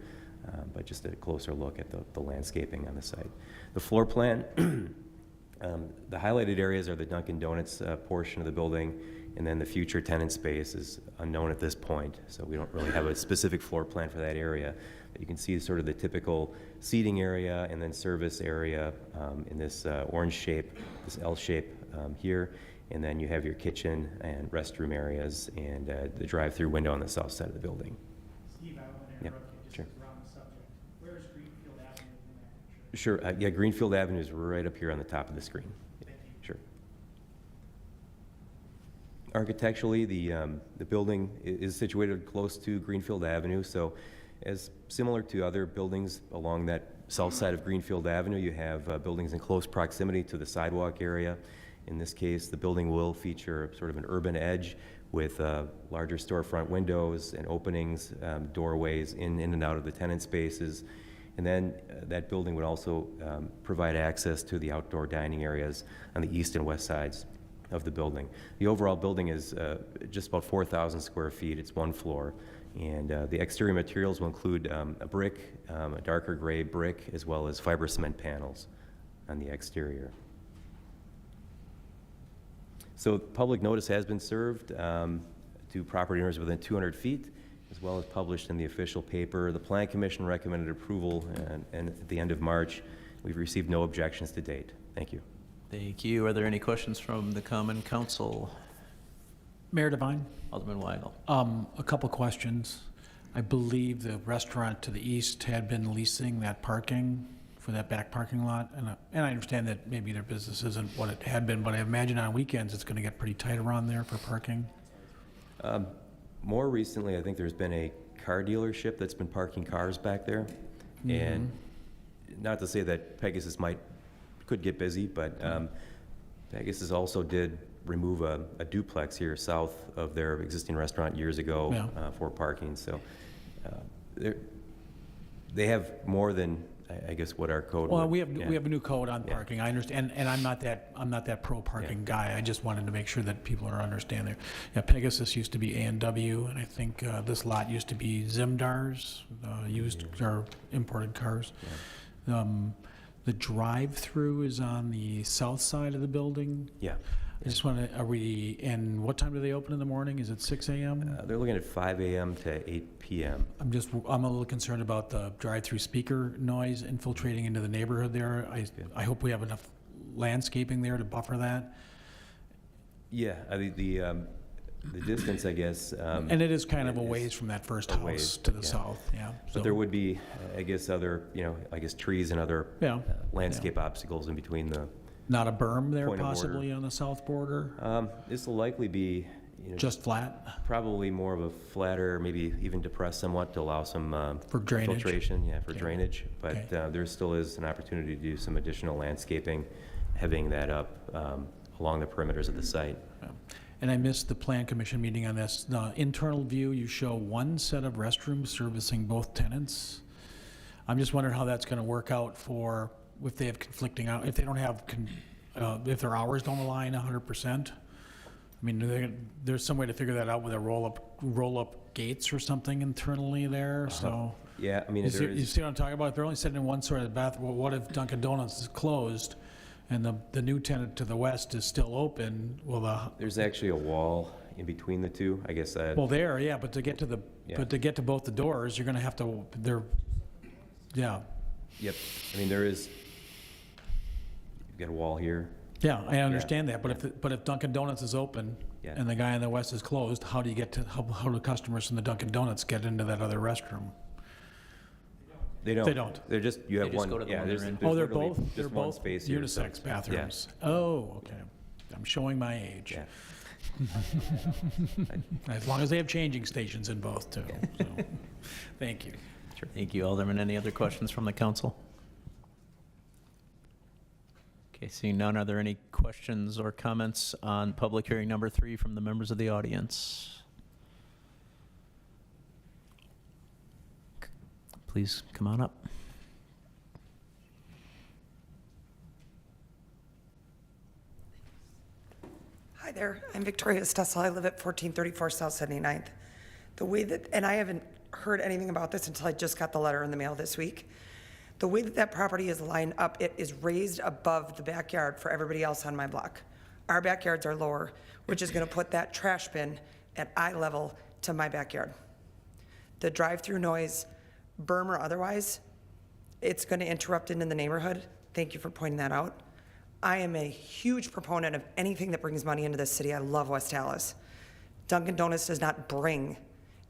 [SPEAKER 4] but just a closer look at the landscaping on the site. The floor plan, the highlighted areas are the Dunkin' Donuts portion of the building, and then the future tenant space is unknown at this point, so we don't really have a specific floor plan for that area. But you can see sort of the typical seating area and then service area in this orange shape, this L shape here, and then you have your kitchen and restroom areas and the drive-through window on the south side of the building.
[SPEAKER 5] Steve, I want to interrupt you just
[SPEAKER 4] sure.
[SPEAKER 5] because we're on the subject. Where is Greenfield Avenue in that picture?
[SPEAKER 4] Sure, yeah, Greenfield Avenue is right up here on the top of the screen.
[SPEAKER 5] Thank you.
[SPEAKER 4] Sure. Architecturally, the building is situated close to Greenfield Avenue, so as similar to other buildings along that south side of Greenfield Avenue, you have buildings in close proximity to the sidewalk area. In this case, the building will feature sort of an urban edge with larger storefront windows and openings, doorways in and out of the tenant spaces. And then that building would also provide access to the outdoor dining areas on the east and west sides of the building. The overall building is just about 4,000 square feet. It's 1 floor. And the exterior materials will include a brick, a darker gray brick, as well as fiber cement panels on the exterior. So public notice has been served to property owners within 200 feet, as well as published in the official paper. The Plan Commission recommended approval and at the end of March. We've received no objections to date. Thank you.
[SPEAKER 1] Thank you. Are there any questions from the Common Council?
[SPEAKER 5] Mayor Devine?
[SPEAKER 1] Alderman Weigel.
[SPEAKER 5] A couple questions. I believe the restaurant to the east had been leasing that parking for that back parking lot, and I understand that maybe their business isn't what it had been, but I imagine on weekends it's going to get pretty tight around there for parking.
[SPEAKER 4] More recently, I think there's been a car dealership that's been parking cars back there. And not to say that Pegasus could get busy, but Pegasus also did remove a duplex here south of their existing restaurant years ago for parking. So they have more than, I guess, what our code.
[SPEAKER 5] Well,
[SPEAKER 4] would-
[SPEAKER 5] we have a new code on parking. I understand, and I'm not that pro parking guy. I just wanted to make sure that people are understand there. Yeah, Pegasus used to be A&W, and I think this lot used to be Zimdar's, used or imported cars. The drive-through is on the south side of the building.
[SPEAKER 4] Yeah.
[SPEAKER 5] I just want to, and what time do they open in the morning? Is it 6 a.m.?
[SPEAKER 4] They're looking at 5 a.m. to 8 p.m.
[SPEAKER 5] I'm a little concerned about the drive-through speaker noise infiltrating into the neighborhood there. I hope we have enough landscaping there to buffer that.
[SPEAKER 4] Yeah, I mean, the distance, I guess.
[SPEAKER 5] And it is kind of a ways from that first house
[SPEAKER 4] ways,
[SPEAKER 5] to the south, yeah.
[SPEAKER 4] But there would be, I guess, other, trees and other
[SPEAKER 5] Yeah,
[SPEAKER 4] landscape obstacles in between the.
[SPEAKER 5] Not a berm there
[SPEAKER 4] Point of order.
[SPEAKER 5] possibly on the south border?
[SPEAKER 4] This will likely be,
[SPEAKER 5] Just flat?
[SPEAKER 4] probably more of a flatter, maybe even depressed somewhat to allow some
[SPEAKER 5] For drainage?
[SPEAKER 4] filtration, for
[SPEAKER 5] Okay.
[SPEAKER 4] drainage. But there still is an opportunity to do some additional landscaping, heavying that up along the perimeters of the site.
[SPEAKER 5] Yeah. And I missed the plan commission meeting on this. The internal view, you show one set of restrooms servicing both tenants. I'm just wondering how that's going to work out for, if they have conflicting, if they don't have, if their hours don't align 100%. I mean, there's some way to figure that out with a roll-up gates or something internally there, so.
[SPEAKER 4] Yeah, I mean,
[SPEAKER 5] You
[SPEAKER 4] there
[SPEAKER 5] see
[SPEAKER 4] is.
[SPEAKER 5] what I'm talking about? If they're only sitting in one side of the bathroom, well, what if Dunkin' Donuts is closed and the new tenant to the west is still open? Well,
[SPEAKER 4] There's actually a wall in between the two, I guess.
[SPEAKER 5] there, yeah, but to get to to get to both the doors, you're gonna have to, yeah.
[SPEAKER 4] Yep, I mean, there is, you've got a wall here.
[SPEAKER 5] Yeah, I understand that, but if Dunkin' Donuts is open and the guy in the west is closed, how do do customers from the Dunkin' Donuts get into that other restroom?
[SPEAKER 4] They don't.
[SPEAKER 5] They don't.
[SPEAKER 4] They're just, you have
[SPEAKER 1] They just
[SPEAKER 4] one,
[SPEAKER 1] go to the
[SPEAKER 4] yeah,
[SPEAKER 1] one
[SPEAKER 4] there's.
[SPEAKER 1] they're in.
[SPEAKER 4] there's
[SPEAKER 5] They're
[SPEAKER 4] literally
[SPEAKER 5] both,
[SPEAKER 4] just one space here, so-
[SPEAKER 5] unisex bathrooms.
[SPEAKER 4] Yeah.
[SPEAKER 5] Oh, okay. I'm showing my age.
[SPEAKER 4] Yeah.
[SPEAKER 5] As long as they have changing stations in both, too. So, thank you.
[SPEAKER 1] Sure. Thank you, Alderman. Any other questions from the council? Okay, seeing none, are there any questions or comments on public hearing number 3 from the members of the audience? Please come on up.
[SPEAKER 17] Hi there, I'm Victoria Stessel. I live at 1434 South 79th. The way that, and I haven't heard anything about this until I just got the letter in the mail this week. The way that that property is lined up, it is raised above the backyard for everybody else on my block. Our backyards are lower, which is gonna put that trash bin at eye level to my backyard. The drive-through noise, berm or otherwise, it's gonna interrupt into the neighborhood. Thank you for pointing that out. I am a huge proponent of anything that brings money into this city. I love West Allis. Dunkin' Donuts does not bring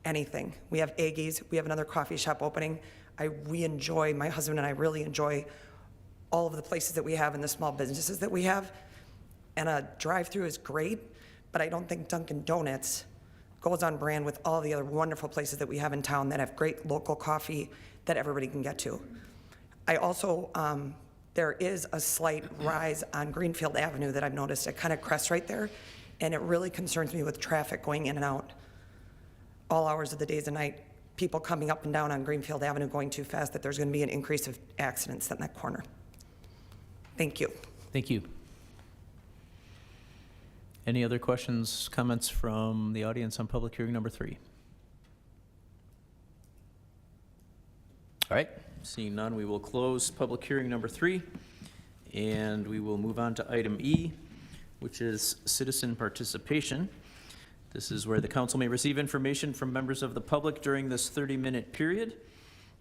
[SPEAKER 17] anything. We have Aggies, we have another coffee shop opening. My husband and I really enjoy all of the places that we have and the small businesses that we have. And a drive-through is great, but I don't think Dunkin' Donuts goes on brand with all the other wonderful places that we have in town that have great local coffee that everybody can get to. I also, there is a slight rise on Greenfield Avenue that I've noticed. It kind of crests right there, and it really concerns me with traffic going in and out. All hours of the days and night, people coming up and down on Greenfield Avenue going too fast, that there's going to be an increase of accidents in that corner. Thank you.
[SPEAKER 1] Thank you. Any other questions, comments from the audience on public hearing number 3? All right, seeing none, we will close public hearing number 3, and we will move on to item E, which is citizen participation. This is where the council may receive information from members of the public during this 30-minute period.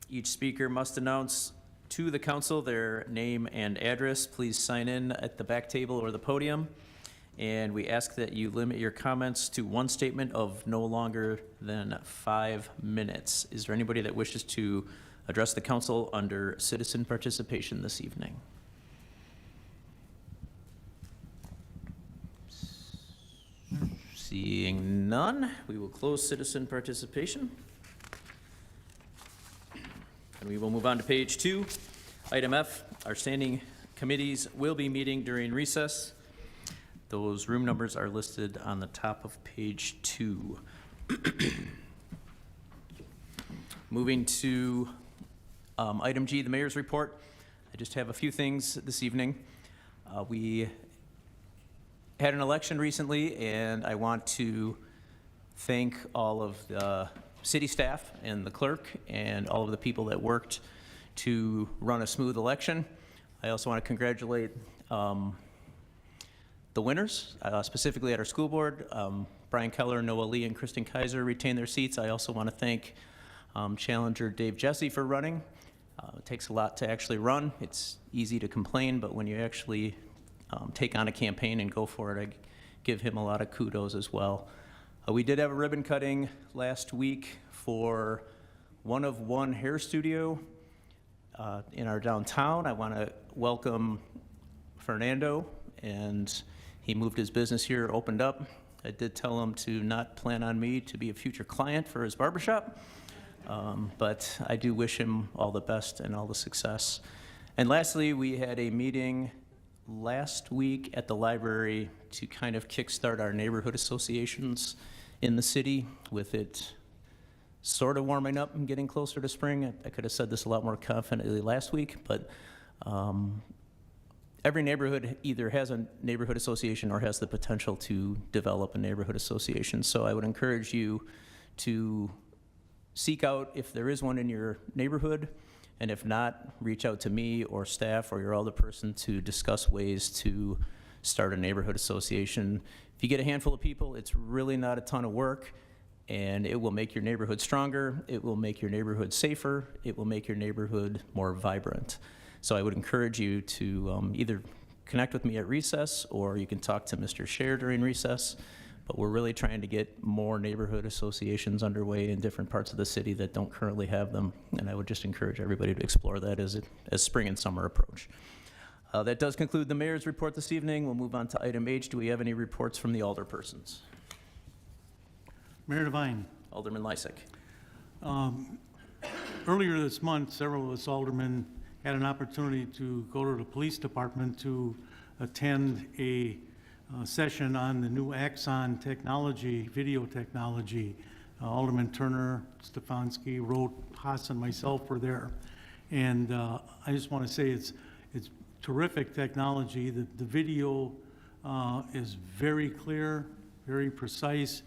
[SPEAKER 1] Each speaker must announce to the council their name and address. Please sign in at the back table or the podium. And we ask that you limit your comments to one statement of no longer than 5 minutes. Is there anybody that wishes to address the council under citizen participation this evening? Seeing none, we will close citizen participation. And we will move on to page 2. Item F, our standing committees will be meeting during recess. Those room numbers are listed on the top of page 2. Moving to item G, the mayor's report. I just have a few things this evening. We had an election recently, and I want to thank all of the city staff and the clerk and all of the people that worked to run a smooth election. I also want to congratulate the winners, specifically at our school board. Brian Keller, Noah Lee, and Kristen Kaiser retained their seats. I also want to thank challenger Dave Jesse for running. It takes a lot to actually run. It's easy to complain, but when you actually take on a campaign and go for it, I give him a lot of kudos as well. We did have a ribbon cutting last week for One of One Hair Studio in our downtown. I want to welcome Fernando, and he moved his business here, opened up. I did tell him to not plan on me to be a future client for his barbershop, but I do wish him all the best and all the success. And lastly, we had a meeting last week at the library to kind of kickstart our neighborhood associations in the city, with it sort of warming up and getting closer to spring. I could have said this a lot more confidently last week, but every neighborhood either has a neighborhood association or has the potential to develop a neighborhood association. So I would encourage you to seek out if there is one in your neighborhood, and if not, reach out to me or staff or your elder person to discuss ways to start a neighborhood association. If you get a handful of people, it's really not a ton of work, and it will make your neighborhood stronger, it will make your neighborhood safer, it will make your neighborhood more vibrant. So I would encourage you to either connect with me at recess, or you can talk to Mr. Scher during recess. But we're really trying to get more neighborhood associations underway in different parts of the city that don't currently have them. And I would just encourage everybody to explore that as spring and summer approach. That does conclude the mayor's report this evening. We'll move on to item H. Do we have any reports from the alderpersons?
[SPEAKER 18] Mayor Devine.
[SPEAKER 1] Alderman Lysick.
[SPEAKER 18] Earlier this month, several of us aldermen had an opportunity to go to the police department to attend a session on the new Axon technology, video technology. Alderman Turner, Stefanski, Roth, Haas, and myself were there. And I just want to say it's terrific technology. The video is very clear, very precise.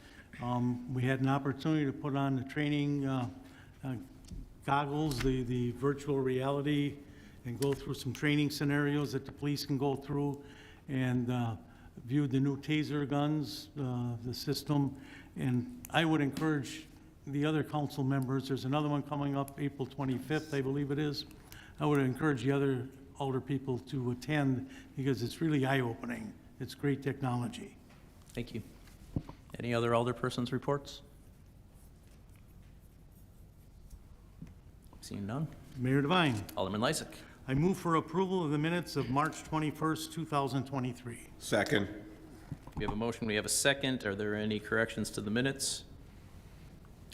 [SPEAKER 18] We had an opportunity to put on the training goggles, the virtual reality, and go through some training scenarios that the police can go through, and viewed the new taser guns, the system. And I would encourage the other council members, there's another one coming up April 25th, I believe it is. I would encourage the other older people to attend, because it's really eye-opening. It's great technology.
[SPEAKER 1] Thank you. Any other alderpersons' reports? Seeing none.
[SPEAKER 18] Mayor Devine.
[SPEAKER 1] Alderman Lysick.
[SPEAKER 18] I move for approval of the minutes of March 21st, 2023.
[SPEAKER 10] Second.
[SPEAKER 1] We have a motion, we have a second. Are there any corrections to the minutes?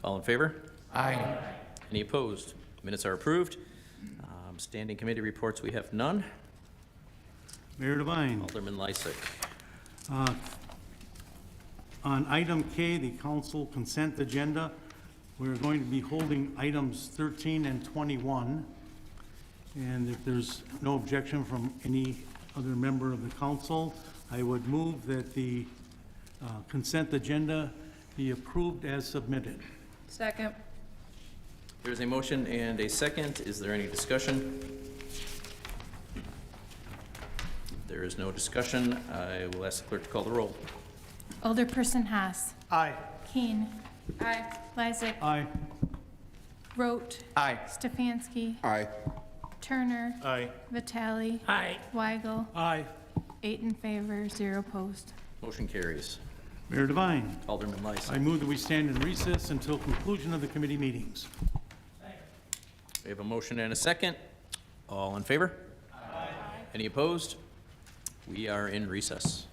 [SPEAKER 1] All in favor?
[SPEAKER 14] Aye.
[SPEAKER 1] Any opposed? Minutes are approved. Standing committee reports, we have none.
[SPEAKER 18] Mayor Devine.
[SPEAKER 1] Alderman Lysick.
[SPEAKER 18] On item K, the council consent agenda, we're going to be holding items 13 and 21. And if there's no objection from any other member of the council, I would move that the consent agenda be approved as submitted.
[SPEAKER 19] Second.
[SPEAKER 1] There's a motion and a second. Is there any discussion? If there is no discussion, I will ask the clerk to call the roll.
[SPEAKER 2] Alderperson Haas.
[SPEAKER 18] Aye.
[SPEAKER 2] Keen. Aye. Lysick.
[SPEAKER 18] Aye.
[SPEAKER 2] Rote.
[SPEAKER 14] Aye.
[SPEAKER 2] Stefanski.
[SPEAKER 10] Aye.
[SPEAKER 2] Turner.
[SPEAKER 18] Aye.
[SPEAKER 2] Vitale.
[SPEAKER 19] Aye.
[SPEAKER 2] Weigel.
[SPEAKER 18] Aye.
[SPEAKER 2] 8 in favor, 0 opposed.
[SPEAKER 1] Motion carries.
[SPEAKER 18] Mayor Devine.
[SPEAKER 1] Alderman Lysick.
[SPEAKER 18] I move that we stand in recess until conclusion of the committee meetings.
[SPEAKER 1] We have a motion and a second. All in favor? Aye. Any opposed? We are in recess.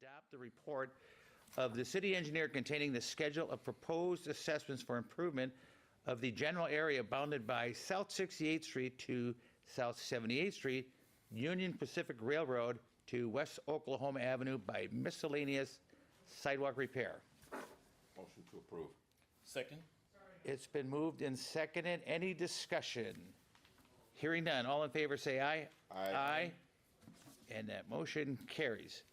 [SPEAKER 19] adopt the report of the city engineer containing the schedule of proposed assessments for improvement of the general area bounded by South 68th Street to South 78th Street, Union Pacific Railroad to West Oklahoma Avenue by miscellaneous sidewalk repair.
[SPEAKER 10] Motion to approve.
[SPEAKER 3] Second?
[SPEAKER 19] It's been moved and seconded. Any discussion? Hearing none. All in favor, say aye.
[SPEAKER 10] Aye.
[SPEAKER 19] Aye. And that motion carries.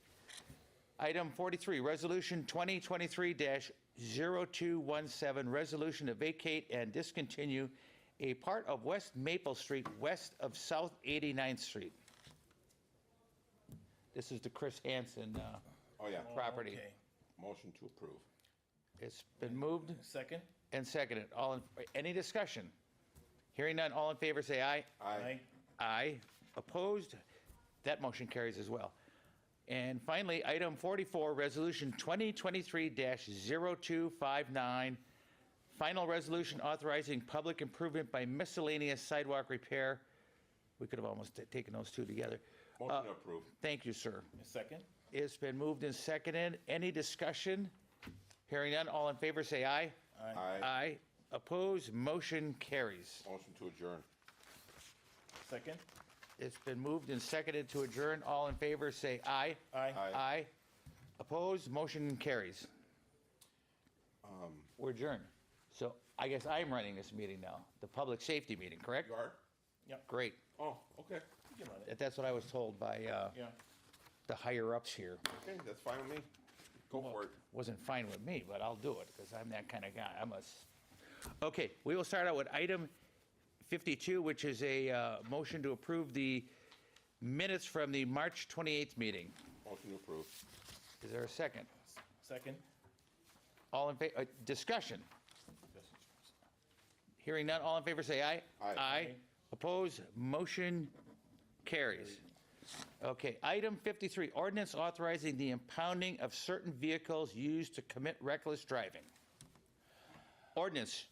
[SPEAKER 19] Item 43, Resolution 2023-0217, resolution to vacate and discontinue a part of West Maple Street west of South 89th Street. This is the Chris Hansen
[SPEAKER 10] Oh, yeah.
[SPEAKER 19] property.
[SPEAKER 3] Okay.
[SPEAKER 10] Motion to approve.
[SPEAKER 19] It's been moved
[SPEAKER 3] Second?
[SPEAKER 19] and seconded. Any discussion? Hearing none, all in favor say aye.
[SPEAKER 10] Aye.
[SPEAKER 19] Aye. Opposed? That motion carries as well. And finally, item 44, Resolution 2023-0259, final resolution authorizing public improvement by miscellaneous sidewalk repair. We could have almost taken those two together.
[SPEAKER 10] Motion to approve.
[SPEAKER 19] Thank you, sir.
[SPEAKER 3] Second?
[SPEAKER 19] It's been moved and seconded. Any discussion? Hearing none, all in favor say aye.
[SPEAKER 10] Aye.
[SPEAKER 19] Aye. Opposed? Motion carries.
[SPEAKER 10] Motion to adjourn.
[SPEAKER 3] Second?
[SPEAKER 19] It's been moved and seconded to adjourn. All in favor say aye.
[SPEAKER 3] Aye.
[SPEAKER 19] Aye. Opposed? Motion carries. We're adjourned. So I guess I'm running this meeting now, the public safety meeting, correct?
[SPEAKER 10] You are?
[SPEAKER 3] Yep.
[SPEAKER 19] Great.
[SPEAKER 10] Oh, okay.
[SPEAKER 3] You can run it.
[SPEAKER 19] That's what I was told by
[SPEAKER 3] Yeah.
[SPEAKER 19] the higher-ups here.
[SPEAKER 10] Okay, that's fine with me. Go for it.
[SPEAKER 19] Wasn't fine with me, but I'll do it because I'm that kind of guy. Okay, we will start out with item 52, which is a motion to approve the minutes from the March 28th meeting.
[SPEAKER 10] Motion to approve.
[SPEAKER 19] Is there a second?
[SPEAKER 3] Second?
[SPEAKER 19] All in favor, discussion. Hearing none, all in favor say aye.
[SPEAKER 10] Aye.
[SPEAKER 19] Aye. Opposed, motion carries. Okay, item 53, ordinance authorizing the impounding of certain vehicles used to commit reckless driving. Ordinance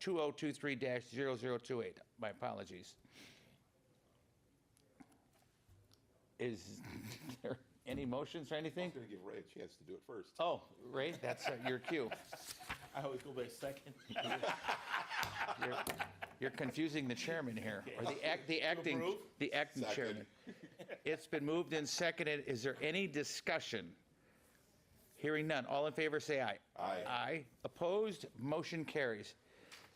[SPEAKER 19] 2023-0028, my apologies. Is there any motions or
[SPEAKER 10] I'm
[SPEAKER 19] anything?
[SPEAKER 10] going to give Ray a chance to do it first.
[SPEAKER 19] Oh, Ray, that's your cue.
[SPEAKER 3] I always go by second.
[SPEAKER 19] You're confusing the chairman here, or the acting
[SPEAKER 3] approve?
[SPEAKER 10] Second.
[SPEAKER 19] chairman. It's been moved and seconded. Is there any discussion? Hearing none. All in favor, say aye.
[SPEAKER 10] Aye.
[SPEAKER 19] Aye. Opposed? Motion carries.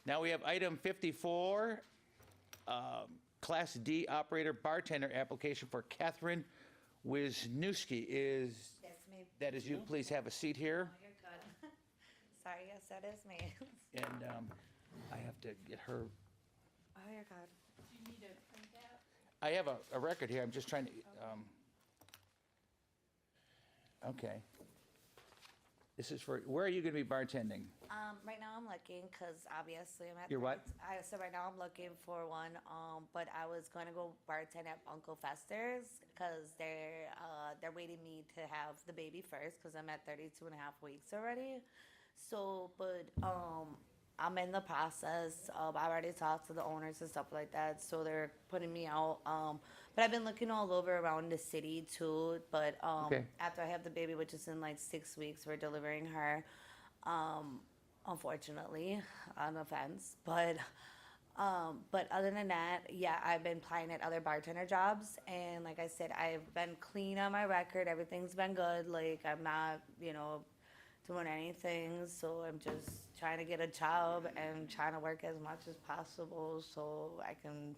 [SPEAKER 19] Now we have item 54, Class D operator bartender application for Catherine Wisniewski.
[SPEAKER 11] That's me.
[SPEAKER 19] That is you. Please have a seat here.
[SPEAKER 11] Oh, you're good. Sorry, yes, that is me.
[SPEAKER 19] And I have to get her.
[SPEAKER 11] Oh, you're good.
[SPEAKER 2] Do you need a printout?
[SPEAKER 19] I have a record here. I'm just trying to. Okay. This is for, where are you going to be bartending?
[SPEAKER 11] Right now I'm looking, cause obviously I'm at.
[SPEAKER 19] You're what?
[SPEAKER 11] So right now I'm looking for one, but I was gonna go bartend at Uncle Fester's, cause they're waiting me to have the baby first, cause I'm at 32 and a half weeks already. So, but, I'm in the process of, I already talked to the owners and stuff like that, so they're putting me out. But I've been looking all over around the city too, but,
[SPEAKER 19] Okay.
[SPEAKER 11] after I have the baby, which is in like 6 weeks, we're delivering her, unfortunately, on offense, but other than that, yeah, I've been applying at other bartender jobs, and like I said, I've been clean on my record, everything's been good, like, I'm not, doing anything, so I'm just trying to get a job and trying to work as much as possible so I can,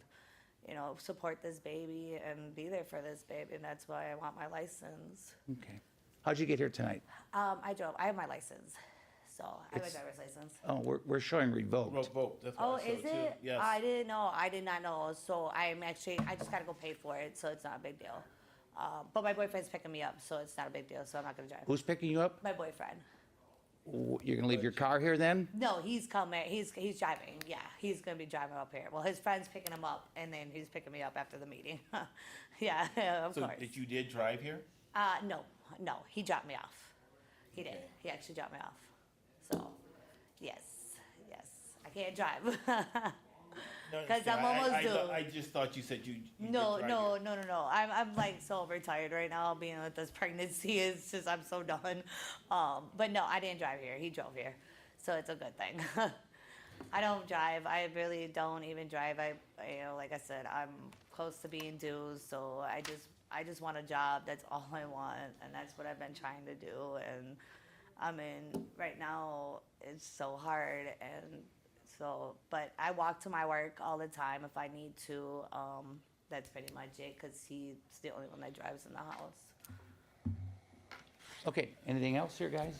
[SPEAKER 11] support this baby and be there for this baby, and that's why I want my license.
[SPEAKER 19] Okay. How'd you get here tonight?
[SPEAKER 11] I have my license, so I have a driver's license.
[SPEAKER 19] Oh, we're showing revoked.
[SPEAKER 3] Revoked, that's
[SPEAKER 11] Oh,
[SPEAKER 3] what I saw
[SPEAKER 11] is
[SPEAKER 3] too.
[SPEAKER 11] it?
[SPEAKER 3] Yes.
[SPEAKER 11] I didn't know, I did not know, so I just gotta go pay for it, so it's not a big deal. But my boyfriend's picking me up, so it's not a big deal, so I'm not gonna drive.
[SPEAKER 19] Who's picking you up?
[SPEAKER 11] My boyfriend.
[SPEAKER 19] You're gonna leave your car here then?
[SPEAKER 11] No, he's coming. He's driving. Yeah, he's gonna be driving up here. Well, his friend's picking him up, and then he's picking me up after the meeting. Yeah, of
[SPEAKER 3] So
[SPEAKER 11] course.
[SPEAKER 3] you did drive here?
[SPEAKER 11] No, he dropped me off. He did.
[SPEAKER 3] Okay.
[SPEAKER 11] He actually dropped me off. So, yes, I can't drive. Because I'm almost due.
[SPEAKER 20] I just thought you said you
[SPEAKER 11] No,
[SPEAKER 20] did drive
[SPEAKER 11] no,
[SPEAKER 20] here.
[SPEAKER 11] no, no, no. I'm like so overtired right now being with this pregnancy. It's just, I'm so done. But no, I didn't drive here. He drove here. So it's a good thing. I don't drive. I really don't even drive. Like I said, I'm close to being due. So I just want a job. That's all I want. And that's what I've been trying to do. And I mean, right now it's so hard. And so, but I walk to my work all the time if I need to. That's pretty much it, because he's the only one that drives in the house.
[SPEAKER 19] Okay, anything else here, guys?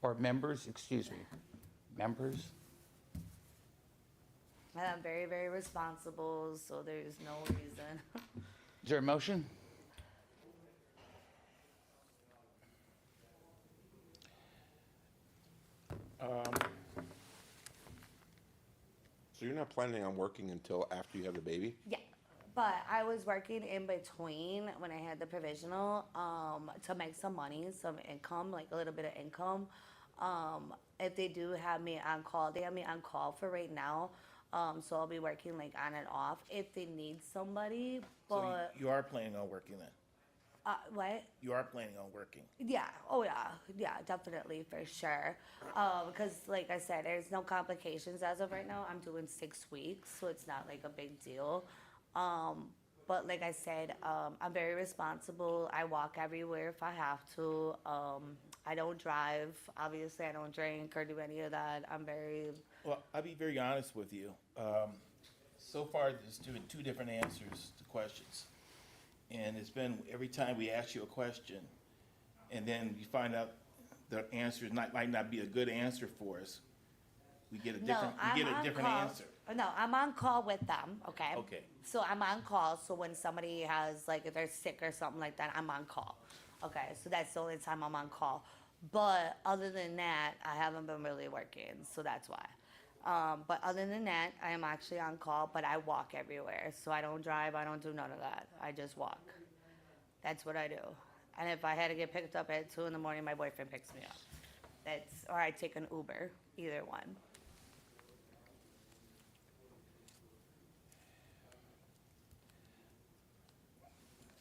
[SPEAKER 19] Or members, excuse me, members?
[SPEAKER 11] And I'm very, very responsible, so there's no reason.
[SPEAKER 19] Is there a motion?
[SPEAKER 10] So you're not planning on working until after you have the baby?
[SPEAKER 11] Yeah, but I was working in between when I had the provisional to make some money, some income, like a little bit of income. If they do have me on call, they have me on call for right now. So I'll be working like on and off if they need somebody. But
[SPEAKER 20] So you are planning on working then?
[SPEAKER 11] what?
[SPEAKER 20] You are planning on working?
[SPEAKER 11] Yeah. Oh, yeah. Yeah, definitely, for sure. Because, like I said, there's no complications as of right now. I'm doing 6 weeks, so it's not like a big deal. But like I said, I'm very responsible. I walk everywhere if I have to. I don't drive. Obviously, I don't drink or do any of that. I'm very...
[SPEAKER 20] Well, I'll be very honest with you. So far, there's two different answers to questions. And it's been every time we ask you a question, and then you find out the answer might not be a good answer for us. We get a different, answer.
[SPEAKER 11] No, I'm on call with them, okay?
[SPEAKER 20] Okay.
[SPEAKER 11] So I'm on call, so when somebody has, like, if they're sick or something like that, I'm on call. Okay, so that's the only time I'm on call. But other than that, I haven't been really working, so that's why. But other than that, I am actually on call, but I walk everywhere. So I don't drive, I don't do none of that. I just walk. That's what I do. And if I had to get picked up at 2 in the morning, my boyfriend picks me up. Or I take an Uber, either one.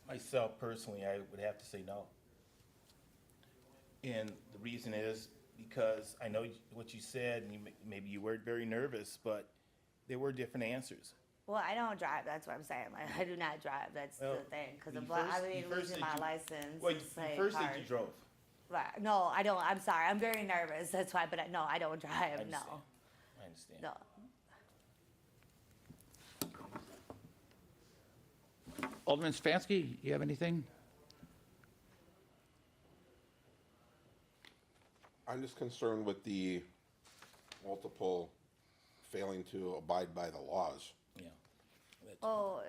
[SPEAKER 20] Myself personally, I would have to say no. And the reason is because I know what you said, and maybe you were very nervous, but there were different answers.
[SPEAKER 11] Well, I don't drive. That's what I'm saying. Like, I do not drive. That's the thing. Because I mean, losing my license.
[SPEAKER 20] Well,
[SPEAKER 11] it's like
[SPEAKER 20] first
[SPEAKER 11] hard.
[SPEAKER 20] that you drove.
[SPEAKER 11] Right. No, I don't. I'm sorry. I'm very nervous. That's why. But no, I don't drive. No.
[SPEAKER 20] I understand.
[SPEAKER 11] No.
[SPEAKER 19] Alderman Stefanski, you have anything?
[SPEAKER 10] I'm just concerned with the multiple failing to abide by the laws.
[SPEAKER 20] Yeah.
[SPEAKER 11] Oh,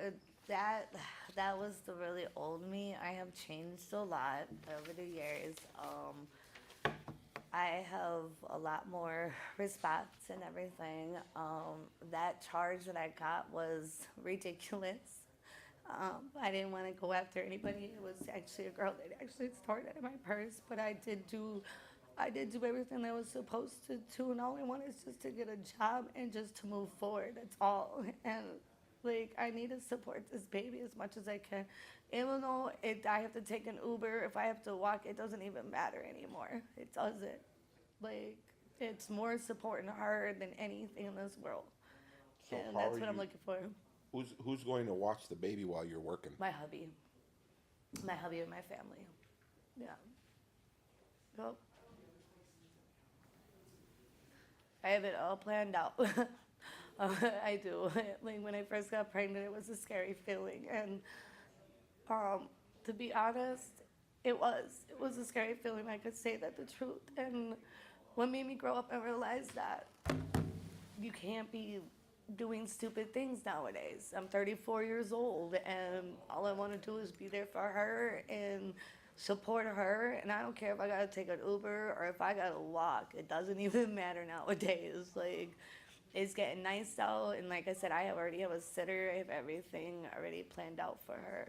[SPEAKER 11] that was the really old me. I have changed a lot over the years. I have a lot more respect and everything. That charge that I got was ridiculous. I didn't want to go after anybody. It was actually a girl that actually started in my purse, but I did do everything that I was supposed to do, and all I want is just to get a job and just to move forward. That's all. And like, I need to support this baby as much as I can. Even though I have to take an Uber, if I have to walk, it doesn't even matter anymore. It doesn't. Like, it's more supporting her than anything in this world.
[SPEAKER 10] So
[SPEAKER 11] and
[SPEAKER 10] how
[SPEAKER 11] that's
[SPEAKER 10] are
[SPEAKER 11] what I'm
[SPEAKER 10] you-
[SPEAKER 11] looking for.
[SPEAKER 10] Who's going to watch the baby while you're working?
[SPEAKER 11] My hubby. My hubby and my family. Yeah. Yep. I have it all planned out. I do. Like, when I first got pregnant, it was a scary feeling. And to be honest, it was a scary feeling. I could say that the truth. And what made me grow up and realize that you can't be doing stupid things nowadays. I'm 34 years old, and all I want to do is be there for her and support her. And I don't care if I gotta take an Uber or if I gotta walk. It doesn't even matter nowadays. Like, it's getting nice out, and like I said, I already have a sitter. I have everything already planned out for her.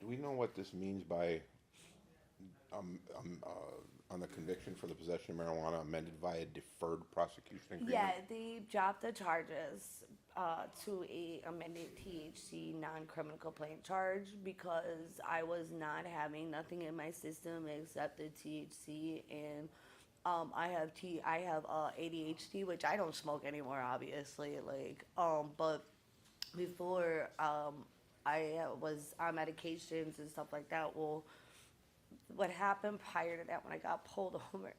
[SPEAKER 10] Do we know what this means by on the conviction for the possession of marijuana amended via deferred prosecution agreement?
[SPEAKER 11] Yeah, they dropped the charges to a amended THC non-criminal complaint charge because I was not having nothing in my system except the THC, and I have ADHD, which I don't smoke anymore, obviously. But before I was on medications and stuff like that. Well, what happened prior to that when I got pulled over?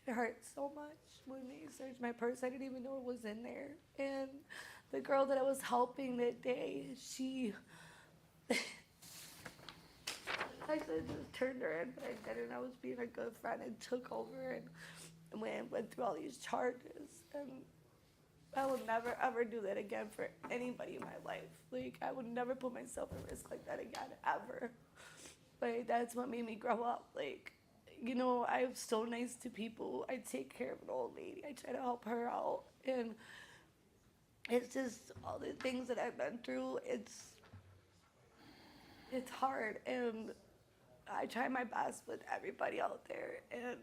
[SPEAKER 11] It hurt so much when they searched my purse. I didn't even know it was in there. And the girl that I was helping that day, I should have just turned her in, but I didn't. I was being a good friend and took over and went through all these charges. And I will never, ever do that again for anybody in my life. I would never put myself at risk like that again, ever. That's what made me grow up. I'm so nice to people. I take care of an old lady. I try to help her out. And it's just all the things that I've been through. It's hard. And I try my best with everybody out there. And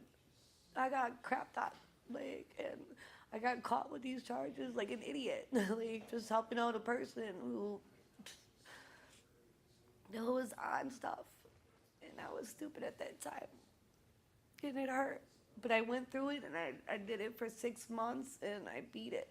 [SPEAKER 11] I got crapped on. And I got caught with these charges like an idiot. Just helping out a person who was on stuff. And I was stupid at that time. And it hurt. But I went through it, and I did it for 6 months, and I beat it.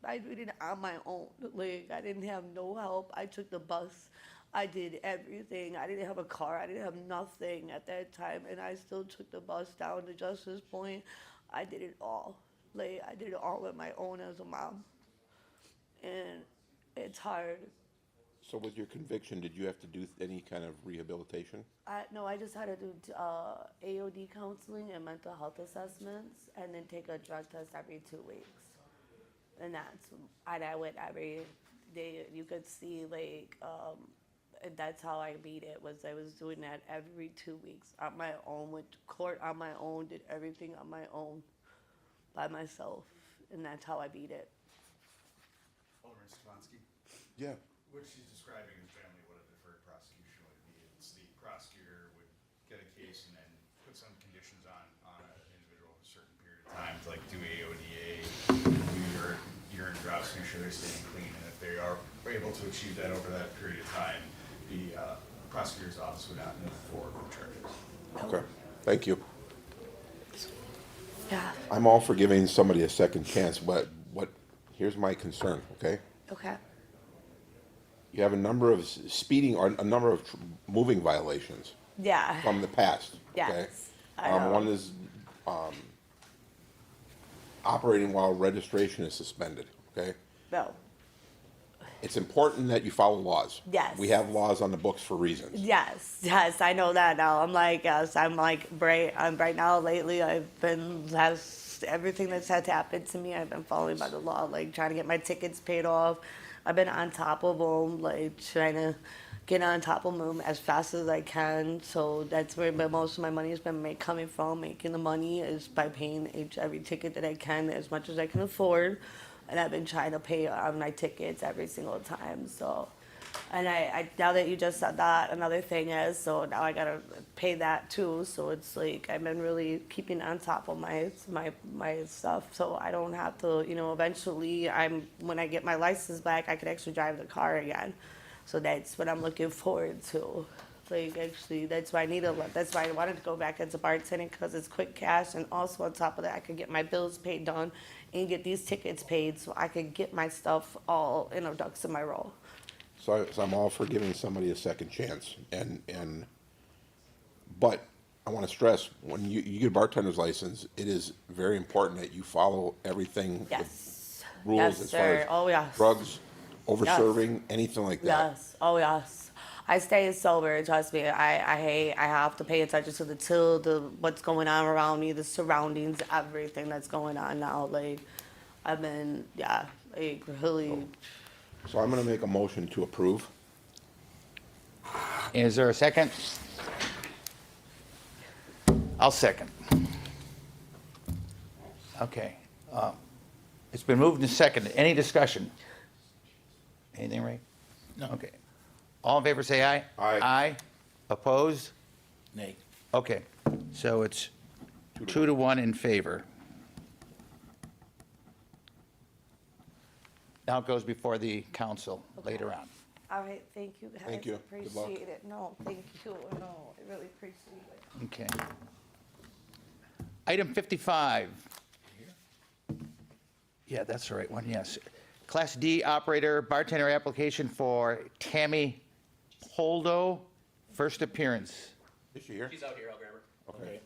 [SPEAKER 11] I did it on my own. I didn't have no help. I took the bus. I did everything. I didn't have a car. I didn't have nothing at that time, and I still took the bus down to Justice Point. I did it all. I did it all on my own as a mom. And it's hard.
[SPEAKER 10] So with your conviction, did you have to do any kind of rehabilitation?
[SPEAKER 11] No, I just had to do AOD counseling and mental health assessments, and then take a drug test every 2 weeks. And I went every day. You could see, that's how I beat it, I was doing that every 2 weeks on my own, went to court on my own, did everything on my own, by myself, and that's how I beat it.
[SPEAKER 21] Alderman Stefanski?
[SPEAKER 10] Yeah.
[SPEAKER 21] What she's describing is generally what a deferred prosecution would be. It's the prosecutor would get a case and then put some conditions on an individual for a certain period of time, like do AODA, do your urine drops, make sure they're staying clean, and if they are able to achieve that over that period of time, the prosecutor's office would not move forward with charges.
[SPEAKER 10] Okay, thank you.
[SPEAKER 11] Yeah.
[SPEAKER 10] I'm all for giving somebody a second chance, but here's my concern, okay?
[SPEAKER 11] Okay.
[SPEAKER 10] You have a number of speeding or a number of moving violations.
[SPEAKER 11] Yeah.
[SPEAKER 10] From the past.
[SPEAKER 11] Yes.
[SPEAKER 10] Okay?
[SPEAKER 11] I know.
[SPEAKER 10] One is operating while registration is suspended. Okay.
[SPEAKER 11] No.
[SPEAKER 10] It's important that you follow laws.
[SPEAKER 11] Yes.
[SPEAKER 10] We have laws on the books for reasons.
[SPEAKER 11] Yes, I know that now. Right now, lately, everything that's had happened to me, I've been following by the law, trying to get my tickets paid off. I've been on top of them, trying to get on top of them as fast as I can. So that's where most of my money has been coming from. Making the money is by paying every ticket that I can, as much as I can afford. And I've been trying to pay on my tickets every single time. So, and I now that you just said that, another thing is, so now I gotta pay that too. So it's I've been really keeping on top of my stuff, so I don't have to. Eventually, when I get my license back, I could actually drive the car again. So that's what I'm looking forward to. Actually, that's why that's why I wanted to go back as a bartender, because it's quick cash, and also on top of that, I could get my bills paid done and get these tickets paid, so I could get my stuff all ducks in my row.
[SPEAKER 10] So I'm all for giving somebody a second chance, but I want to stress, when you get a bartender's license, it is very important that you follow everything.
[SPEAKER 11] Yes.
[SPEAKER 10] Rules
[SPEAKER 11] Yes,
[SPEAKER 10] as far
[SPEAKER 11] sir.
[SPEAKER 10] as
[SPEAKER 11] Oh, yes.
[SPEAKER 10] drugs, over-serving, anything like that.
[SPEAKER 11] Yes. Oh, yes. I stay sober. Trust me. I have to pay attention to what's going on around me, the surroundings, everything that's going on now. I've been, really.
[SPEAKER 10] So I'm going to make a motion to approve.
[SPEAKER 19] Is there a second? I'll second. Okay. It's been moved and seconded. Any discussion? Anything, Ray? No. Okay. All in favor, say aye.
[SPEAKER 10] Aye.
[SPEAKER 19] Aye. Opposed?
[SPEAKER 20] Nay.
[SPEAKER 19] Okay, so it's 2 to 1 in favor. Now it goes before the council later on.
[SPEAKER 6] All right, thank you, guys.
[SPEAKER 10] Thank you. Good luck.
[SPEAKER 6] Appreciate it. No, thank you. No, I really appreciate it.
[SPEAKER 19] Okay. Item 55. Yeah, that's the right one, yes. Class D operator bartender application for Tammy Holdo, first appearance.
[SPEAKER 10] Is she here?
[SPEAKER 1] She's out here, I'll grab her.
[SPEAKER 10] Okay.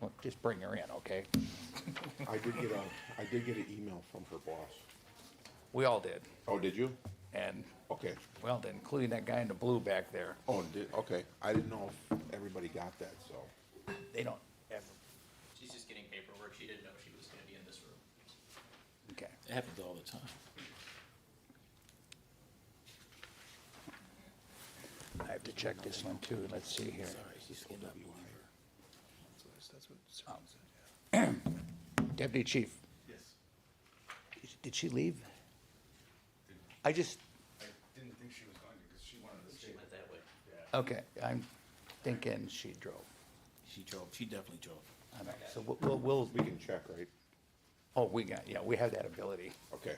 [SPEAKER 19] Well, just bring her in, okay?
[SPEAKER 10] I did get an email from her boss.
[SPEAKER 19] We all did.
[SPEAKER 10] Oh, did you?
[SPEAKER 19] And,
[SPEAKER 10] Okay.
[SPEAKER 19] well, including that guy in the blue back there.
[SPEAKER 10] Oh, okay. I didn't know if everybody got that, so.
[SPEAKER 19] They don't ever,
[SPEAKER 1] She's just getting paperwork. She didn't know she was going to be in this room.
[SPEAKER 19] okay.
[SPEAKER 20] It happens all the time.
[SPEAKER 19] I have to check this one too. Let's see here. Deputy Chief.
[SPEAKER 21] Yes.
[SPEAKER 19] Did she leave? I just,
[SPEAKER 21] I didn't think she was going to, because she wanted to stay.
[SPEAKER 1] She went that way.
[SPEAKER 19] okay, I'm thinking she drove.
[SPEAKER 20] She drove, she definitely drove.
[SPEAKER 19] I know. So we'll,
[SPEAKER 10] We can check, right?
[SPEAKER 19] oh, yeah, we have that ability.
[SPEAKER 10] Okay.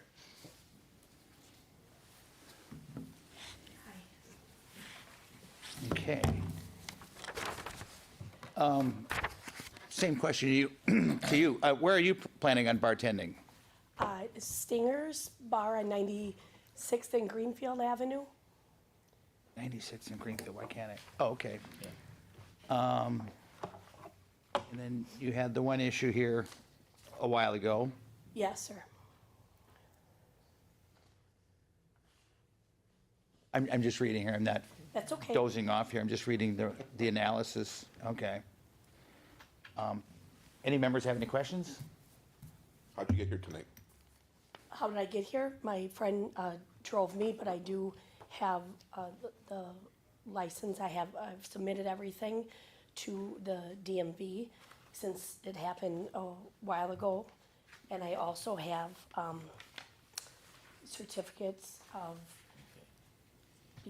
[SPEAKER 19] Okay. Same question to you. To you. Where are you planning on bartending?
[SPEAKER 22] Stinger's Bar on 96th and Greenfield Avenue.
[SPEAKER 19] 96 in Greenfield, why can't I? Oh, okay. And then you had the one issue here a while ago.
[SPEAKER 22] Yes, sir.
[SPEAKER 19] I'm just reading here, I'm not
[SPEAKER 22] That's okay.
[SPEAKER 19] dozing off here, I'm just reading the analysis. Okay. Any members have any questions?
[SPEAKER 10] How'd you get here tonight?
[SPEAKER 22] How did I get here? My friend drove me, but I do have the license. I've submitted everything to the DMV since it happened a while ago. And I also have certificates of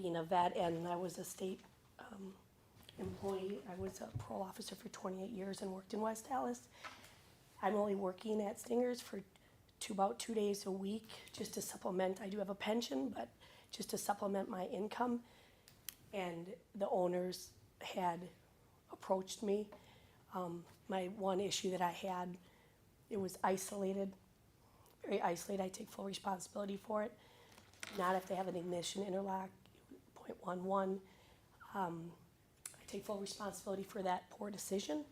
[SPEAKER 22] being a vet, and I was a state employee. I was a parole officer for 28 years and worked in West Allis. I'm only working at Stinger's for about 2 days a week just to supplement. I do have a pension, but just to supplement my income. And the owners had approached me. My one issue that I had, it was isolated, very isolated. I take full responsibility for it. Not if they have an ignition interlock, 0.11. I take full responsibility for that poor decision.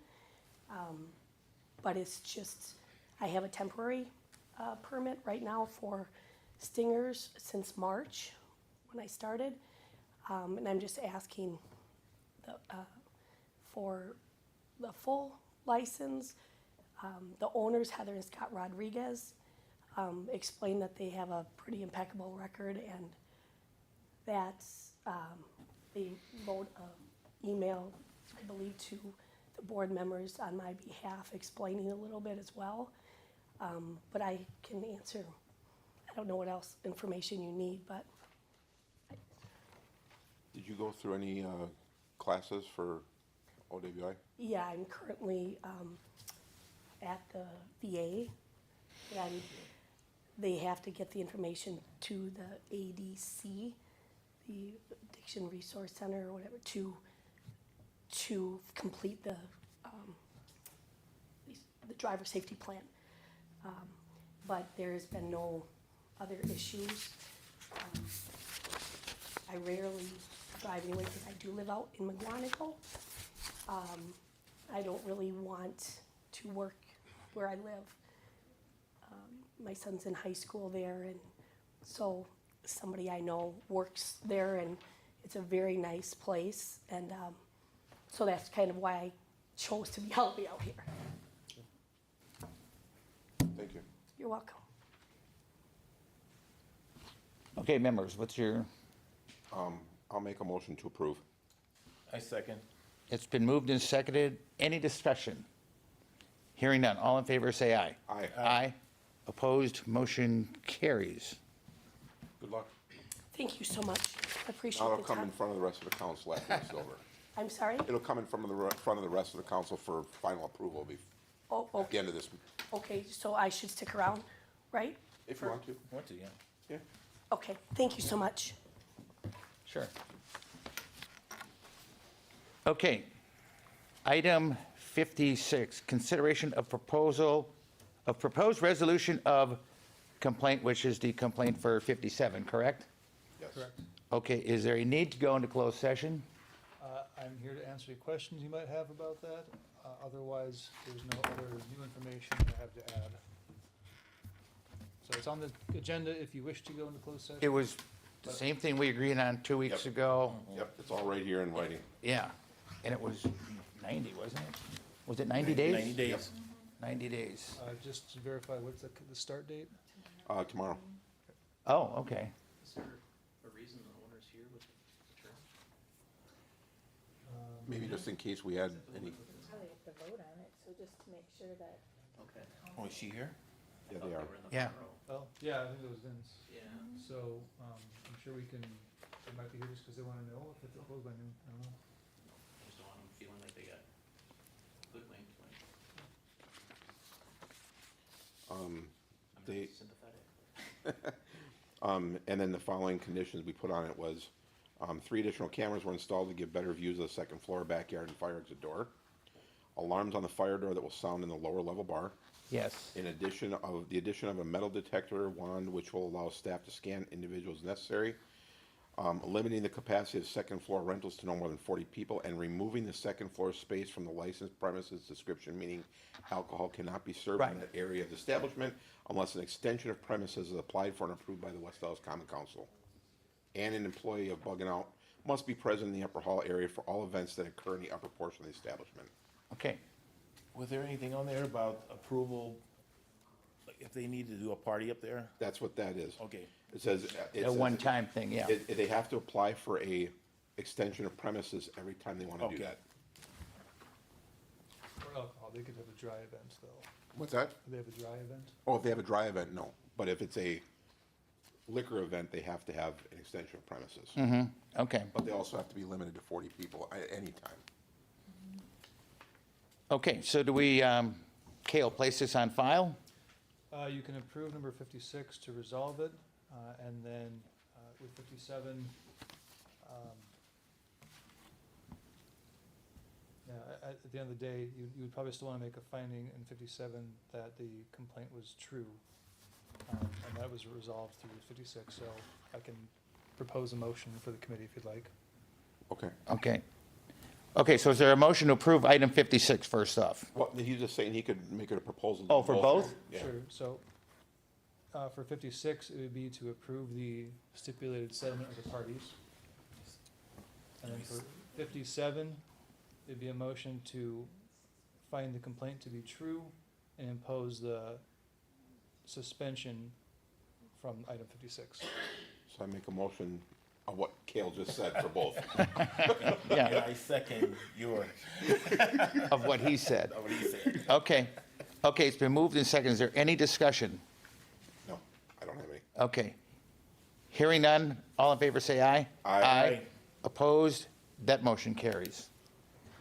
[SPEAKER 22] But it's just, I have a temporary permit right now for Stingers since March when I started. And I'm just asking for the full license. The owners, Heather and Scott Rodriguez, explained that they have a pretty impeccable record, and that they wrote an email, I believe, to the board members on my behalf explaining a little bit as well. But I can answer, I don't know what else information you need, but
[SPEAKER 10] Did you go through any classes for OWI?
[SPEAKER 22] yeah, I'm currently at the VA, and they have to get the information to the ADC, the Addiction Resource Center or whatever, to complete the driver safety plan. But there's been no other issues. I rarely drive anyway because I do live out in McGuanago. I don't really want to work where I live. My son's in high school there, and so somebody I know works there, and it's a very nice place. And so that's kind of why I chose to be out here.
[SPEAKER 10] Thank you.
[SPEAKER 22] You're welcome.
[SPEAKER 19] Okay, members, what's your?
[SPEAKER 10] I'll make a motion to approve.
[SPEAKER 20] I second.
[SPEAKER 19] It's been moved and seconded. Any discussion? Hearing none. All in favor, say aye.
[SPEAKER 10] Aye.
[SPEAKER 19] Aye. Opposed, motion carries.
[SPEAKER 10] Good luck.
[SPEAKER 22] Thank you so much. I appreciate
[SPEAKER 10] Now
[SPEAKER 22] the
[SPEAKER 10] I'll come in
[SPEAKER 22] time.
[SPEAKER 10] front of the rest of the council after it's over.
[SPEAKER 22] I'm sorry?
[SPEAKER 10] It'll come in from the front of the rest of the council for final approval
[SPEAKER 22] Oh,
[SPEAKER 10] at the end of this,
[SPEAKER 22] okay, so I should stick around, right?
[SPEAKER 10] if you want to.
[SPEAKER 20] Want to, yeah.
[SPEAKER 10] Yeah.
[SPEAKER 22] Okay, thank you so much.
[SPEAKER 19] Sure. Okay. Item 56, consideration of proposed resolution of complaint, which is the complaint for 57, correct?
[SPEAKER 10] Yes.
[SPEAKER 7] Correct.
[SPEAKER 19] Okay, is there a need to go into closed session?
[SPEAKER 7] I'm here to answer any questions you might have about that. Otherwise, there's no other new information I have to add. So it's on the agenda if you wish to go into closed session.
[SPEAKER 19] It was the same thing we agreed on 2 weeks
[SPEAKER 10] Yep.
[SPEAKER 19] ago.
[SPEAKER 10] Yep, it's all right here in writing.
[SPEAKER 19] Yeah, and it was 90, wasn't it? Was it 90 days?
[SPEAKER 20] 90 days.
[SPEAKER 19] 90 days.
[SPEAKER 7] Just to verify, what's the start date?
[SPEAKER 10] Tomorrow.
[SPEAKER 19] Oh, okay.
[SPEAKER 1] Is there a reason the owner's here with the term?
[SPEAKER 10] Maybe just in case we had any,
[SPEAKER 2] Probably have to vote on it, so just to make sure that.
[SPEAKER 1] Okay.
[SPEAKER 20] Oh, is she here?
[SPEAKER 10] yeah, they are.
[SPEAKER 19] Yeah.
[SPEAKER 7] Oh, yeah, I think those Vince.
[SPEAKER 1] Yeah.
[SPEAKER 7] So, I'm sure we can, they might be here just because they want to know if it's opposed by noon. I don't know.
[SPEAKER 1] Just don't want them feeling like they got hoodwinked. I'm
[SPEAKER 10] They,
[SPEAKER 1] sympathetic.
[SPEAKER 10] and then the following conditions we put on it was, 3 additional cameras were installed to give better views of the second floor, backyard, and fire exit door. Alarms on the fire door that will sound in the lower level bar.
[SPEAKER 19] Yes.
[SPEAKER 10] In addition of a metal detector wand, which will allow staff to scan individuals necessary. Limiting the capacity of second floor rentals to no more than 40 people, and removing the second floor space from the licensed premises description, meaning alcohol cannot be served in that area of the establishment unless an extension of premises is applied for and approved by the West Dallas Common Council. And an employee of Bug and Out must be present in the upper hall area for all events that occur in the upper portion of the establishment.
[SPEAKER 19] Okay.
[SPEAKER 20] Was there anything on there about approval, like if they need to do a party up there?
[SPEAKER 10] That's what that is.
[SPEAKER 20] Okay.
[SPEAKER 10] It says.
[SPEAKER 19] A one-time thing, yeah.
[SPEAKER 10] They have to apply for a extension of premises every time they want to do
[SPEAKER 20] Okay.
[SPEAKER 10] that.
[SPEAKER 7] Or alcohol, they could have a dry event though.
[SPEAKER 10] What's that?
[SPEAKER 7] Do they have a dry event?
[SPEAKER 10] Oh, if they have a dry event, no. But if it's a liquor event, they have to have an extension of premises.
[SPEAKER 19] Mm-hmm, okay.
[SPEAKER 10] But they also have to be limited to 40 people at any time.
[SPEAKER 19] Okay, so do we, Kale, place this on file?
[SPEAKER 7] You can approve number 56 to resolve it, and then with 57, yeah, at the end of the day, you would probably still want to make a finding in 57 that the complaint was true, and that was resolved through 56, so I can propose a motion for the committee if you'd like.
[SPEAKER 10] Okay.
[SPEAKER 19] Okay. Okay, so is there a motion to approve item 56 first off?
[SPEAKER 10] Well, he's just saying he could make it a proposal.
[SPEAKER 19] Oh, for both?
[SPEAKER 10] Yeah.
[SPEAKER 7] Sure, so, for 56, it would be to approve the stipulated settlement of the parties. And then for 57, it'd be a motion to find the complaint to be true and impose the suspension from item 56.
[SPEAKER 10] So I make a motion of what Kale just said for both.
[SPEAKER 19] Yeah.
[SPEAKER 20] And I second your.
[SPEAKER 19] Of what he said.
[SPEAKER 20] Of what he said.
[SPEAKER 19] Okay. Okay, it's been moved and seconded. Is there any discussion?
[SPEAKER 10] No, I don't have any.
[SPEAKER 19] Okay. Hearing none, all in favor say aye.
[SPEAKER 10] Aye.
[SPEAKER 19] Opposed? That motion carries.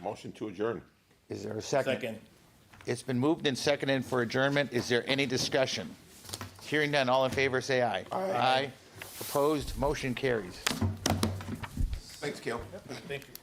[SPEAKER 10] Motion to adjourn.
[SPEAKER 19] Is there a second?
[SPEAKER 20] Second.
[SPEAKER 19] It's been moved and seconded for adjournment. Is there any discussion? Hearing none, all in favor say aye. Aye. Opposed? Motion carries.
[SPEAKER 10] Thanks, Kale.
[SPEAKER 20] Thank you.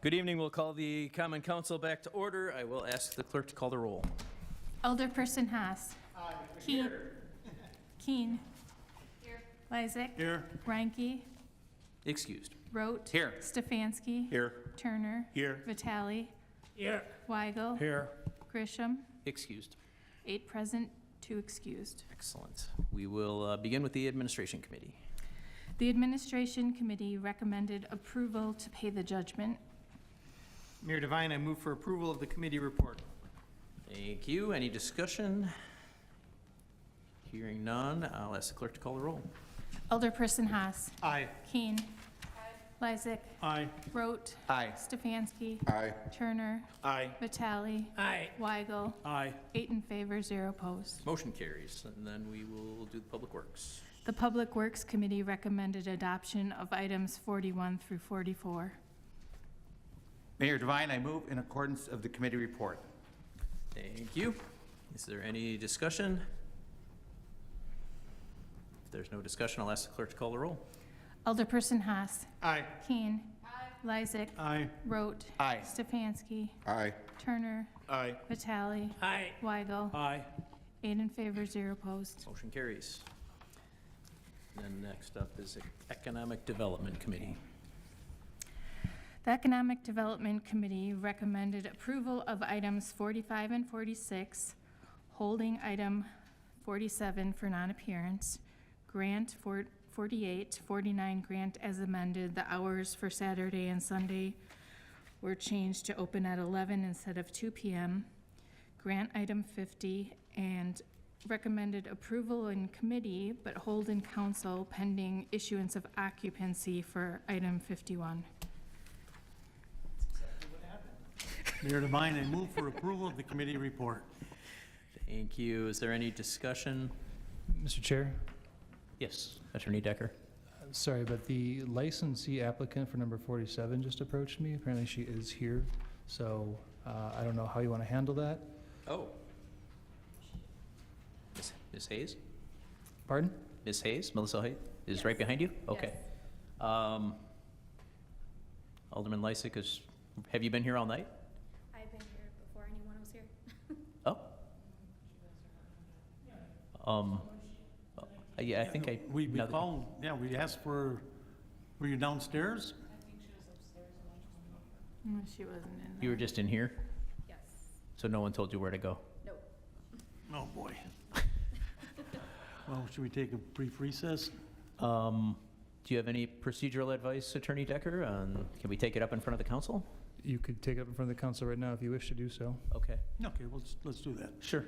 [SPEAKER 1] Good evening. We'll call the Common Council back to order. I will ask the clerk to call the roll.
[SPEAKER 2] Alderperson Haas. Keen. Here. Lysick.
[SPEAKER 18] Here.
[SPEAKER 2] Reinke.
[SPEAKER 1] Excused.
[SPEAKER 2] Rote.
[SPEAKER 1] Here.
[SPEAKER 2] Stefanski.
[SPEAKER 1] Here.
[SPEAKER 2] Turner.
[SPEAKER 20] Here.
[SPEAKER 2] Vitale.
[SPEAKER 18] Here.
[SPEAKER 2] Weigel.
[SPEAKER 5] Here.
[SPEAKER 2] Grisham.
[SPEAKER 1] Excused.
[SPEAKER 2] 8 present, 2 excused.
[SPEAKER 1] Excellent. We will begin with the Administration Committee.
[SPEAKER 2] The Administration Committee recommended approval to pay the judgment.
[SPEAKER 12] Mayor Devine, I move for approval of the committee report.
[SPEAKER 1] Thank you. Any discussion? Hearing none, I'll ask the clerk to call the roll.
[SPEAKER 2] Alderperson Haas.
[SPEAKER 12] Aye.
[SPEAKER 2] Keen. Lysick.
[SPEAKER 18] Aye.
[SPEAKER 2] Rote.
[SPEAKER 12] Aye.
[SPEAKER 2] Stefanski.
[SPEAKER 10] Aye.
[SPEAKER 2] Turner.
[SPEAKER 20] Aye.
[SPEAKER 2] Vitale.
[SPEAKER 12] Aye.
[SPEAKER 2] Weigel.
[SPEAKER 18] Aye.
[SPEAKER 2] 8 in favor, 0 opposed.
[SPEAKER 1] Motion carries. And then we will do the Public Works.
[SPEAKER 2] The Public Works Committee recommended adoption of items 41 through 44.
[SPEAKER 12] Mayor Devine, I move in accordance of the committee report.
[SPEAKER 1] Thank you. Is there any discussion? If there's no discussion, I'll ask the clerk to call the roll.
[SPEAKER 2] Alderperson Haas.
[SPEAKER 12] Aye.
[SPEAKER 2] Keen. Lysick.
[SPEAKER 18] Aye.
[SPEAKER 2] Rote.
[SPEAKER 12] Aye.
[SPEAKER 2] Stefanski.
[SPEAKER 10] Aye.
[SPEAKER 2] Turner.
[SPEAKER 20] Aye.
[SPEAKER 2] Vitale.
[SPEAKER 12] Aye.
[SPEAKER 2] Weigel.
[SPEAKER 18] Aye.
[SPEAKER 2] 8 in favor, 0 opposed.
[SPEAKER 1] Motion carries. Then next up is the Economic Development Committee.
[SPEAKER 2] The Economic Development Committee recommended approval of items 45 and 46, holding item 47 for non-appearance, grant for 48, 49 grant as amended. The hours for Saturday and Sunday were changed to open at 11 instead of 2 p.m. Grant item 50, and recommended approval in committee but hold in council pending issuance of occupancy for item 51.
[SPEAKER 18] Mayor Devine, I move for approval of the committee report.
[SPEAKER 1] Thank you. Is there any discussion?
[SPEAKER 7] Mr. Chair,
[SPEAKER 1] Yes, Attorney Decker.
[SPEAKER 7] sorry, but the licensee applicant for number 47 just approached me. Apparently she is here, so I don't know how you want to handle that.
[SPEAKER 1] Oh. Ms. Hayes?
[SPEAKER 7] Pardon?
[SPEAKER 1] Ms. Hayes, Melissa Hayes, is right behind you? Okay. Alderman Lysick, have you been here all night?
[SPEAKER 13] I've been here before anyone was here.
[SPEAKER 1] Yeah, I think I.
[SPEAKER 18] We
[SPEAKER 1] now that-
[SPEAKER 18] called, yeah, we asked for, were you downstairs?
[SPEAKER 2] She wasn't in
[SPEAKER 1] You were just in here?
[SPEAKER 13] Yes.
[SPEAKER 1] So no one told you where to go?
[SPEAKER 13] Nope.
[SPEAKER 18] Oh, boy. Well, should we take a brief recess?
[SPEAKER 1] Do you have any procedural advice, Attorney Decker? Can we take it up in front of the council?
[SPEAKER 7] You could take it up in front of the council right now if you wish to do so.
[SPEAKER 1] Okay.
[SPEAKER 18] Okay, let's do that.
[SPEAKER 1] Sure.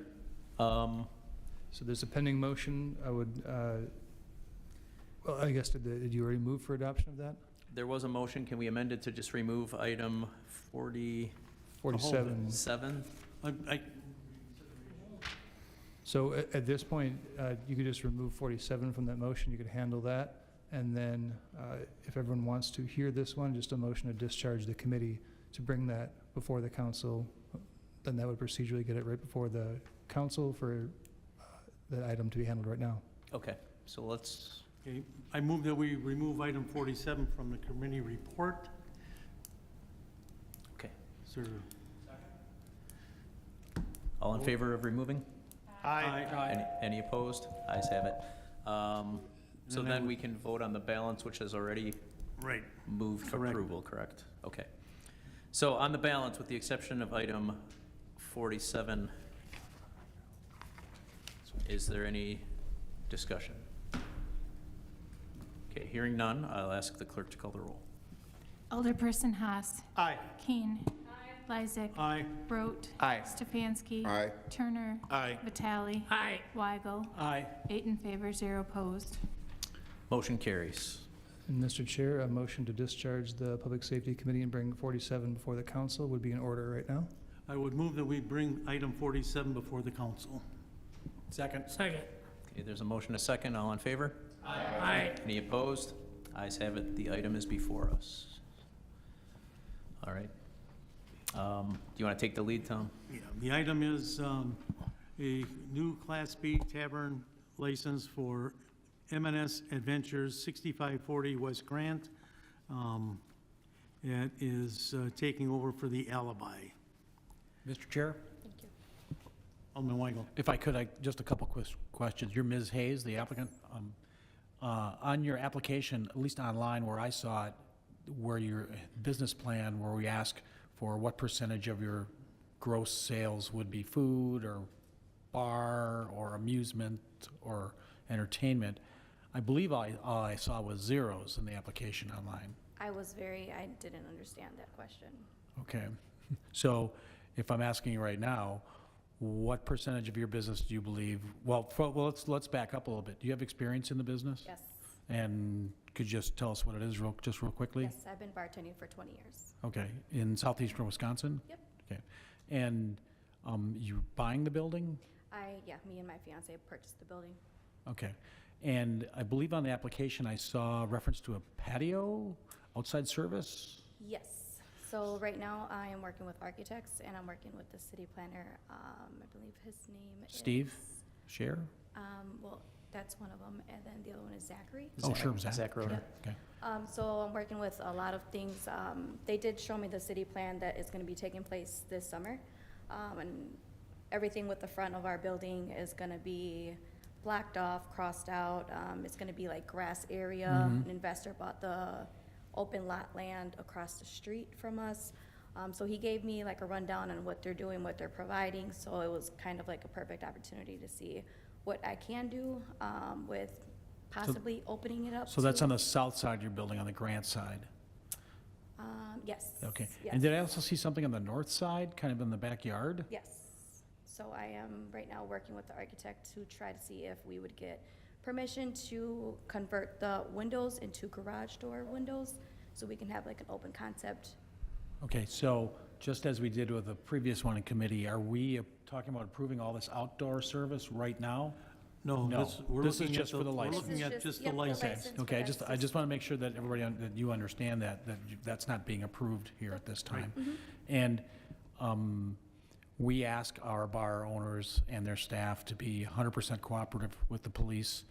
[SPEAKER 7] So there's a pending motion. I would, well, I guess, did you already move for adoption of that?
[SPEAKER 1] There was a motion. Can we amend it to just remove item
[SPEAKER 7] 47.
[SPEAKER 1] 47?
[SPEAKER 7] So at this point, you could just remove 47 from that motion. You could handle that. And then if everyone wants to hear this one, just a motion to discharge the committee to bring that before the council, then that would procedurally get it right before the council for that item to be handled right now.
[SPEAKER 1] Okay, so let's,
[SPEAKER 18] Okay, I move that we remove item 47 from the committee report.
[SPEAKER 1] okay.
[SPEAKER 18] Sir.
[SPEAKER 1] All in favor of removing?
[SPEAKER 18] Aye.
[SPEAKER 1] Any opposed? Ayes have it. So
[SPEAKER 18] Then I
[SPEAKER 1] then
[SPEAKER 18] would-
[SPEAKER 1] we can vote on the balance, which has already
[SPEAKER 18] Right.
[SPEAKER 1] moved for
[SPEAKER 18] Correct.
[SPEAKER 1] approval, correct? Okay. So on the balance, with the exception of item 47, is there any discussion? Okay, hearing none, I'll ask the clerk to call the roll.
[SPEAKER 2] Alderperson Haas.
[SPEAKER 12] Aye.
[SPEAKER 2] Keen. Lysick.
[SPEAKER 18] Aye.
[SPEAKER 2] Rote.
[SPEAKER 12] Aye.
[SPEAKER 2] Stefanski.
[SPEAKER 10] Aye.
[SPEAKER 2] Turner.
[SPEAKER 20] Aye.
[SPEAKER 2] Vitale.
[SPEAKER 12] Aye.
[SPEAKER 2] Weigel.
[SPEAKER 18] Aye.
[SPEAKER 2] 8 in favor, 0 opposed.
[SPEAKER 1] Motion carries.
[SPEAKER 7] And Mr. Chair, a motion to discharge the Public Safety Committee and bring 47 before the council would be in order right now.
[SPEAKER 18] I would move that we bring item 47 before the council.
[SPEAKER 12] Second.
[SPEAKER 1] Okay, there's a motion, a second. All in favor?
[SPEAKER 12] Aye.
[SPEAKER 1] Any opposed? Ayes have it. The item is before us. All right. Do you want to take the lead, Tom?
[SPEAKER 18] Yeah, the item is a new Class B tavern license for M&S Adventures, 6540 West Grant. that is taking over for the Alibi.
[SPEAKER 5] Mr. Chair,
[SPEAKER 13] Thank you.
[SPEAKER 18] Alderman Weigel.
[SPEAKER 5] if I could, just a couple questions. You're Ms. Hayes, the applicant. On your application, at least online where I saw it, where your business plan, where we ask for what percentage of your gross sales would be food or bar or amusement or entertainment, I believe all I saw was zeros in the application online.
[SPEAKER 13] I didn't understand that question.
[SPEAKER 5] Okay. So if I'm asking you right now, what percentage of your business do you believe, well, let's back up a little bit. Do you have experience in the business?
[SPEAKER 13] Yes.
[SPEAKER 5] And could you just tell us what it is real quickly?
[SPEAKER 13] Yes, I've been bartending for 20 years.
[SPEAKER 5] Okay, in southeastern Wisconsin?
[SPEAKER 13] Yep.
[SPEAKER 5] Okay. And you buying the building?
[SPEAKER 13] Me and my fiance purchased the building.
[SPEAKER 5] Okay. And I believe on the application I saw reference to a patio, outside service?
[SPEAKER 13] Yes. So right now I am working with architects and I'm working with the city planner. I believe his name is
[SPEAKER 5] Steve Scher?
[SPEAKER 13] Well, that's one of them, and then the other one is Zachary.
[SPEAKER 5] Oh, sure, Zach.
[SPEAKER 1] Roder.
[SPEAKER 13] Yep.
[SPEAKER 5] Okay.
[SPEAKER 13] So I'm working with a lot of things. They did show me the city plan that is going to be taking place this summer. And everything with the front of our building is going to be blacked off, crossed out. It's going to be like grass area. An investor bought the open lot land across the street from us. So he gave me like a rundown on what they're doing, what they're providing. So it was kind of like a perfect opportunity to see what I can do with possibly opening it up.
[SPEAKER 5] So that's on the south side of your building, on the Grant side?
[SPEAKER 13] Yes.
[SPEAKER 5] Okay.
[SPEAKER 13] Yes.
[SPEAKER 5] And did I also see something on the north side, kind of in the backyard?
[SPEAKER 13] Yes. So I am right now working with the architect to try to see if we would get permission to convert the windows into garage door windows so we can have like an open concept.
[SPEAKER 5] Okay, so just as we did with the previous one in committee, are we talking about approving all this outdoor service right now?
[SPEAKER 18] No,
[SPEAKER 5] No,
[SPEAKER 18] we're
[SPEAKER 5] this is
[SPEAKER 18] looking
[SPEAKER 5] just
[SPEAKER 18] at
[SPEAKER 5] for the license.
[SPEAKER 18] We're looking at
[SPEAKER 13] This is
[SPEAKER 18] just the
[SPEAKER 13] yep, the
[SPEAKER 18] license.
[SPEAKER 13] license. for
[SPEAKER 5] Okay,
[SPEAKER 13] that
[SPEAKER 5] I just want to make sure that everybody, that you understand that that's not being approved here at this time. And we ask our bar owners and their staff to be 100% cooperative with the police.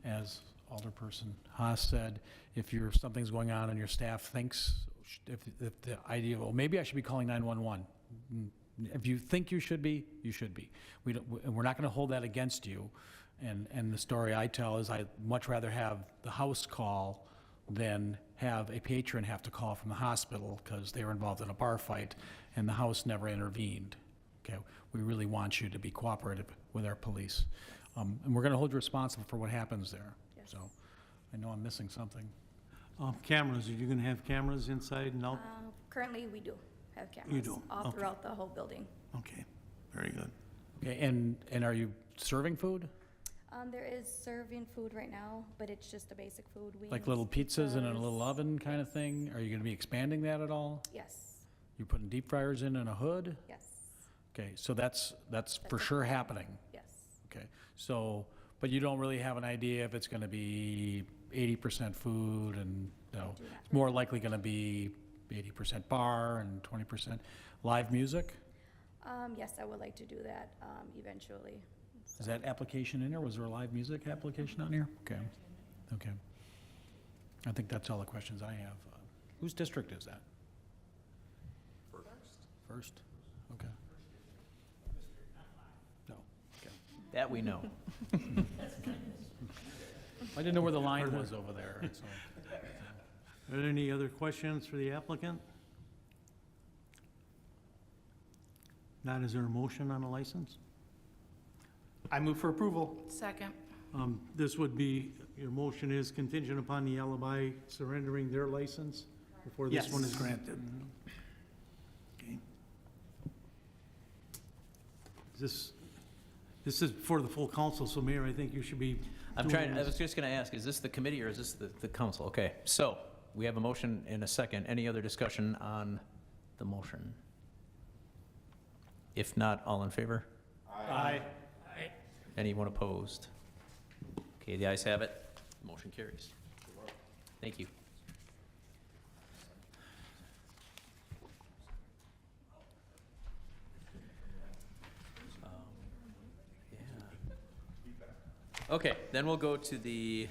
[SPEAKER 5] As Alderperson Haas said, if something's going on and your staff thinks, if the idea, well, maybe I should be calling 911. If you think you should be, you should be. We're not going to hold that against you. And the story I tell is I'd much rather have the house call than have a patron have to call from the hospital because they were involved in a bar fight and the house never intervened. Okay, we really want you to be cooperative with our police. And we're going to hold you responsible for what happens there.
[SPEAKER 13] Yes.
[SPEAKER 5] So I know I'm missing something.
[SPEAKER 18] Cameras, are you going to have cameras inside and out?
[SPEAKER 13] Currently, we do have cameras.
[SPEAKER 18] You do?
[SPEAKER 13] All
[SPEAKER 18] Okay.
[SPEAKER 13] throughout the whole building.
[SPEAKER 18] Okay, very good.
[SPEAKER 5] Okay, and are you serving food?
[SPEAKER 13] There is serving food right now, but it's just a basic food.
[SPEAKER 5] Like
[SPEAKER 13] wings,
[SPEAKER 5] little pizzas in a
[SPEAKER 13] pizzas.
[SPEAKER 5] little oven kind of thing? Are you going to be expanding that at all?
[SPEAKER 13] Yes,
[SPEAKER 5] You putting deep fryers in a hood?
[SPEAKER 13] yes,
[SPEAKER 5] Okay, so that's for sure happening.
[SPEAKER 13] yes.
[SPEAKER 5] Okay, so, but you don't really have an idea if it's going to be 80% food and, no,
[SPEAKER 13] do not.
[SPEAKER 5] it's more likely going to be 80% bar and 20% live music?
[SPEAKER 13] Yes, I would like to do that eventually.
[SPEAKER 5] Is that application in there? Was there a live music application on here? Okay, okay. I think that's all the questions I have. Whose district is that? First? Okay. No, okay.
[SPEAKER 1] That we know.
[SPEAKER 5] I didn't know where the line was over there, so.
[SPEAKER 18] Are there any other questions for the applicant? Not, is there a motion on the license?
[SPEAKER 7] I move for approval.
[SPEAKER 6] Second.
[SPEAKER 18] This would be, your motion is contingent upon the Alibi surrendering their license before this one is
[SPEAKER 7] Yes.
[SPEAKER 18] granted. Okay. This is for the full council, so Mayor, I think you should be.
[SPEAKER 1] I
[SPEAKER 18] doing
[SPEAKER 1] was
[SPEAKER 18] this.
[SPEAKER 1] just going to ask, is this the committee or is this the council? Okay, so we have a motion and a second. Any other discussion on the motion? If not, all in favor?
[SPEAKER 7] Aye.
[SPEAKER 1] Anyone opposed? Okay, the ayes have it. Motion carries. Thank you. Okay, then we'll go to the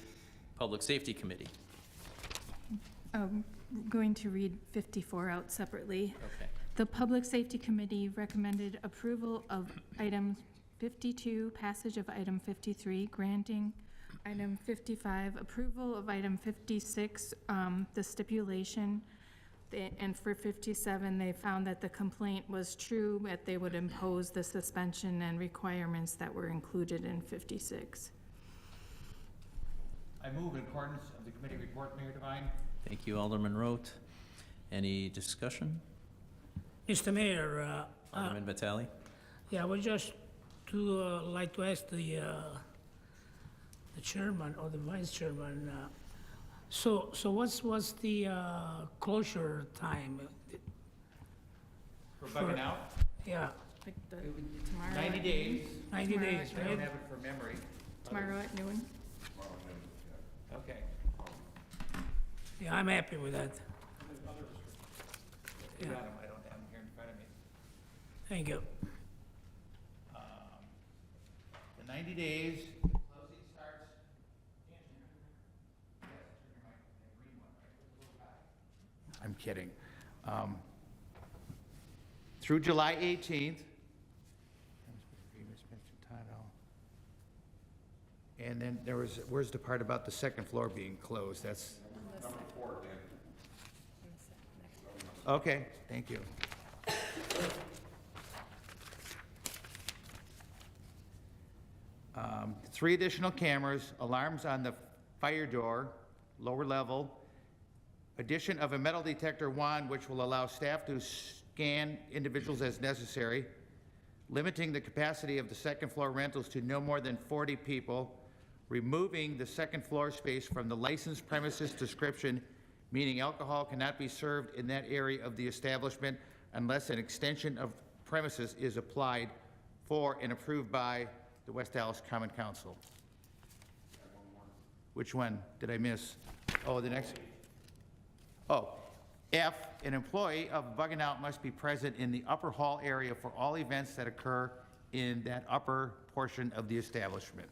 [SPEAKER 1] Public Safety Committee.
[SPEAKER 2] going to read 54 out separately.
[SPEAKER 1] Okay.
[SPEAKER 2] The Public Safety Committee recommended approval of item 52, passage of item 53, granting item 55, approval of item 56, the stipulation. And for 57, they found that the complaint was true, but they would impose the suspension and requirements that were included in 56.
[SPEAKER 12] I move in accordance of the committee report, Mayor Devine.
[SPEAKER 1] Thank you, Alderman Rote. Any discussion?
[SPEAKER 8] Mr. Mayor,
[SPEAKER 1] Alderman Vitale?
[SPEAKER 8] yeah, I would just like to ask the chairman or the vice chairman, so what's the closure time?
[SPEAKER 12] For bugging out?
[SPEAKER 8] Yeah,
[SPEAKER 2] Like tomorrow.
[SPEAKER 12] 90 days.
[SPEAKER 8] 90
[SPEAKER 2] Tomorrow
[SPEAKER 8] days,
[SPEAKER 2] at
[SPEAKER 12] I don't
[SPEAKER 8] right?
[SPEAKER 12] have it from memory.
[SPEAKER 2] Tomorrow at noon.
[SPEAKER 12] Okay.
[SPEAKER 8] Yeah, I'm happy with that.
[SPEAKER 12] You
[SPEAKER 8] Yeah.
[SPEAKER 12] got 'em. I don't have them here in front of me.
[SPEAKER 8] Thank you.
[SPEAKER 12] The 90 days, closing starts. I'm kidding. Through July 18th. And then there was, where's the part about the second floor being closed? That's.
[SPEAKER 10] Number 4, Dan.
[SPEAKER 12] Okay, thank you. 3 additional cameras, alarms on the fire door, lower level, addition of a metal detector wand which will allow staff to scan individuals as necessary, limiting the capacity of the second floor rentals to no more than 40 people, removing the second floor space from the licensed premises description, meaning alcohol cannot be served in that area of the establishment unless an extension of premises is applied for and approved by the West Allis Common Council. Which one did I miss? Oh, the next. Oh, F, an employee of Bugging Out must be present in the upper hall area for all events that occur in that upper portion of the establishment.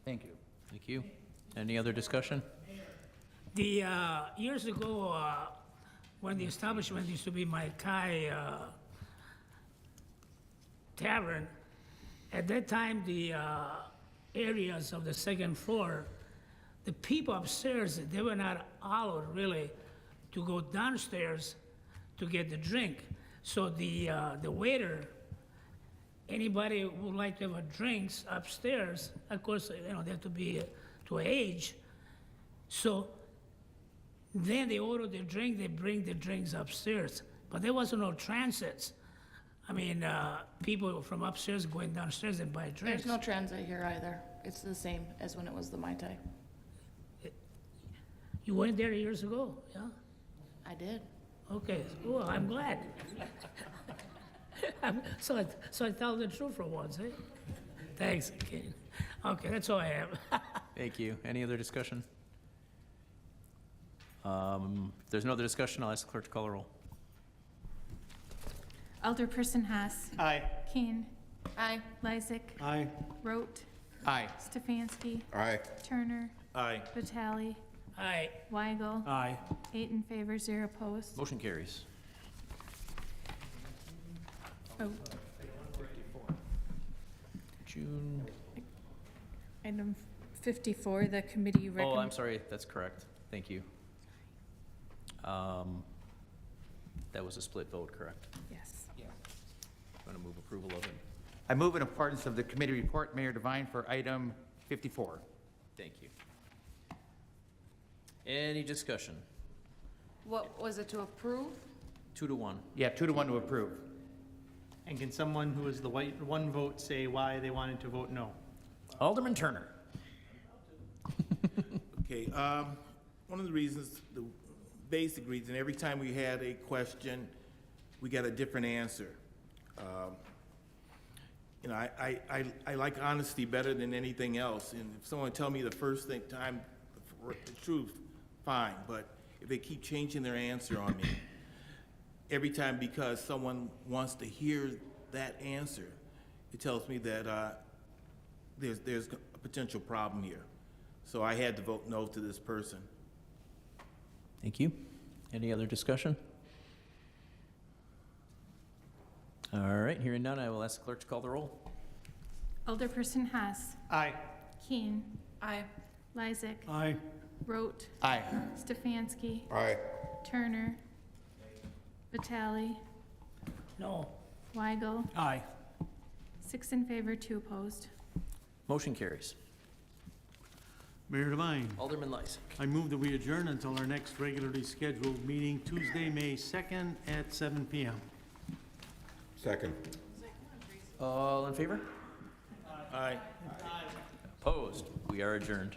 [SPEAKER 12] Thank you.
[SPEAKER 1] Thank you. Any other discussion?
[SPEAKER 8] The, years ago, when the establishment used to be my Kai Tavern, at that time, the areas of the second floor, the people upstairs, they were not allowed really to go downstairs to get the drink. So the waiter, anybody who would like to have a drinks upstairs, of course, you know, they have to be to age. So then they order the drink, they bring the drinks upstairs. But there was no transits. I mean, people from upstairs going downstairs and buy drinks.
[SPEAKER 6] There's no transit here either. It's the same as when it was the Mai Tai.
[SPEAKER 8] You went there years ago, yeah?
[SPEAKER 6] I did.
[SPEAKER 8] Okay, well, I'm glad. So I tell the truth for once, eh? Thanks, Ken. Okay, that's all I have.
[SPEAKER 1] Thank you. Any other discussion? If there's no other discussion, I'll ask the clerk to call a roll.
[SPEAKER 2] Alderperson Hess.
[SPEAKER 12] Aye.
[SPEAKER 2] Kane.
[SPEAKER 6] Aye.
[SPEAKER 2] Lysick.
[SPEAKER 5] Aye.
[SPEAKER 2] Rote.
[SPEAKER 12] Aye.
[SPEAKER 2] Stefanski.
[SPEAKER 10] Aye.
[SPEAKER 2] Turner.
[SPEAKER 20] Aye.
[SPEAKER 2] Vitale.
[SPEAKER 8] Aye.
[SPEAKER 2] Weigel.
[SPEAKER 5] Aye.
[SPEAKER 2] 8 in favor, 0 opposed.
[SPEAKER 1] Motion carries.
[SPEAKER 2] Oh,
[SPEAKER 1] June.
[SPEAKER 2] item 54, the committee
[SPEAKER 1] Oh,
[SPEAKER 2] recommends.
[SPEAKER 1] I'm sorry. That's correct. Thank you. That was a split vote, correct?
[SPEAKER 2] Yes.
[SPEAKER 1] Want to move approval of it?
[SPEAKER 12] I move in accordance of the committee report, Mayor Devine, for item 54.
[SPEAKER 1] Thank you. Any discussion?
[SPEAKER 6] What, was it to approve?
[SPEAKER 1] 2 to 1.
[SPEAKER 12] Yeah, 2 to 1 to approve.
[SPEAKER 15] And can someone who is the white one vote say why they wanted to vote no?
[SPEAKER 1] Alderman Turner.
[SPEAKER 20] Okay, one of the reasons, the basic reason, every time we had a question, we got a different answer. You know, I like honesty better than anything else, and if someone tell me the first time the truth, fine, but if they keep changing their answer on me, every time because someone wants to hear that answer, it tells me that there's a potential problem here. So I had to vote no to this person.
[SPEAKER 1] Thank you. Any other discussion? All right, hearing none, I will ask the clerk to call the roll.
[SPEAKER 2] Alderperson Hess.
[SPEAKER 15] Aye.
[SPEAKER 2] Keen.
[SPEAKER 6] Aye.
[SPEAKER 2] Lysick.
[SPEAKER 18] Aye.
[SPEAKER 2] Rote.
[SPEAKER 12] Aye.
[SPEAKER 2] Stefanski.
[SPEAKER 10] Aye.
[SPEAKER 2] Turner. Vitale.
[SPEAKER 8] No.
[SPEAKER 2] Weigel.
[SPEAKER 5] Aye.
[SPEAKER 2] 6 in favor, 2 opposed.
[SPEAKER 1] Motion carries.
[SPEAKER 18] Mayor Devine,
[SPEAKER 1] Alderman Lysick.
[SPEAKER 18] I move that we adjourn until our next regularly scheduled meeting, Tuesday, May 2nd at 7 PM.
[SPEAKER 10] Second.
[SPEAKER 1] All in favor?
[SPEAKER 20] Aye.
[SPEAKER 1] Opposed? We are adjourned.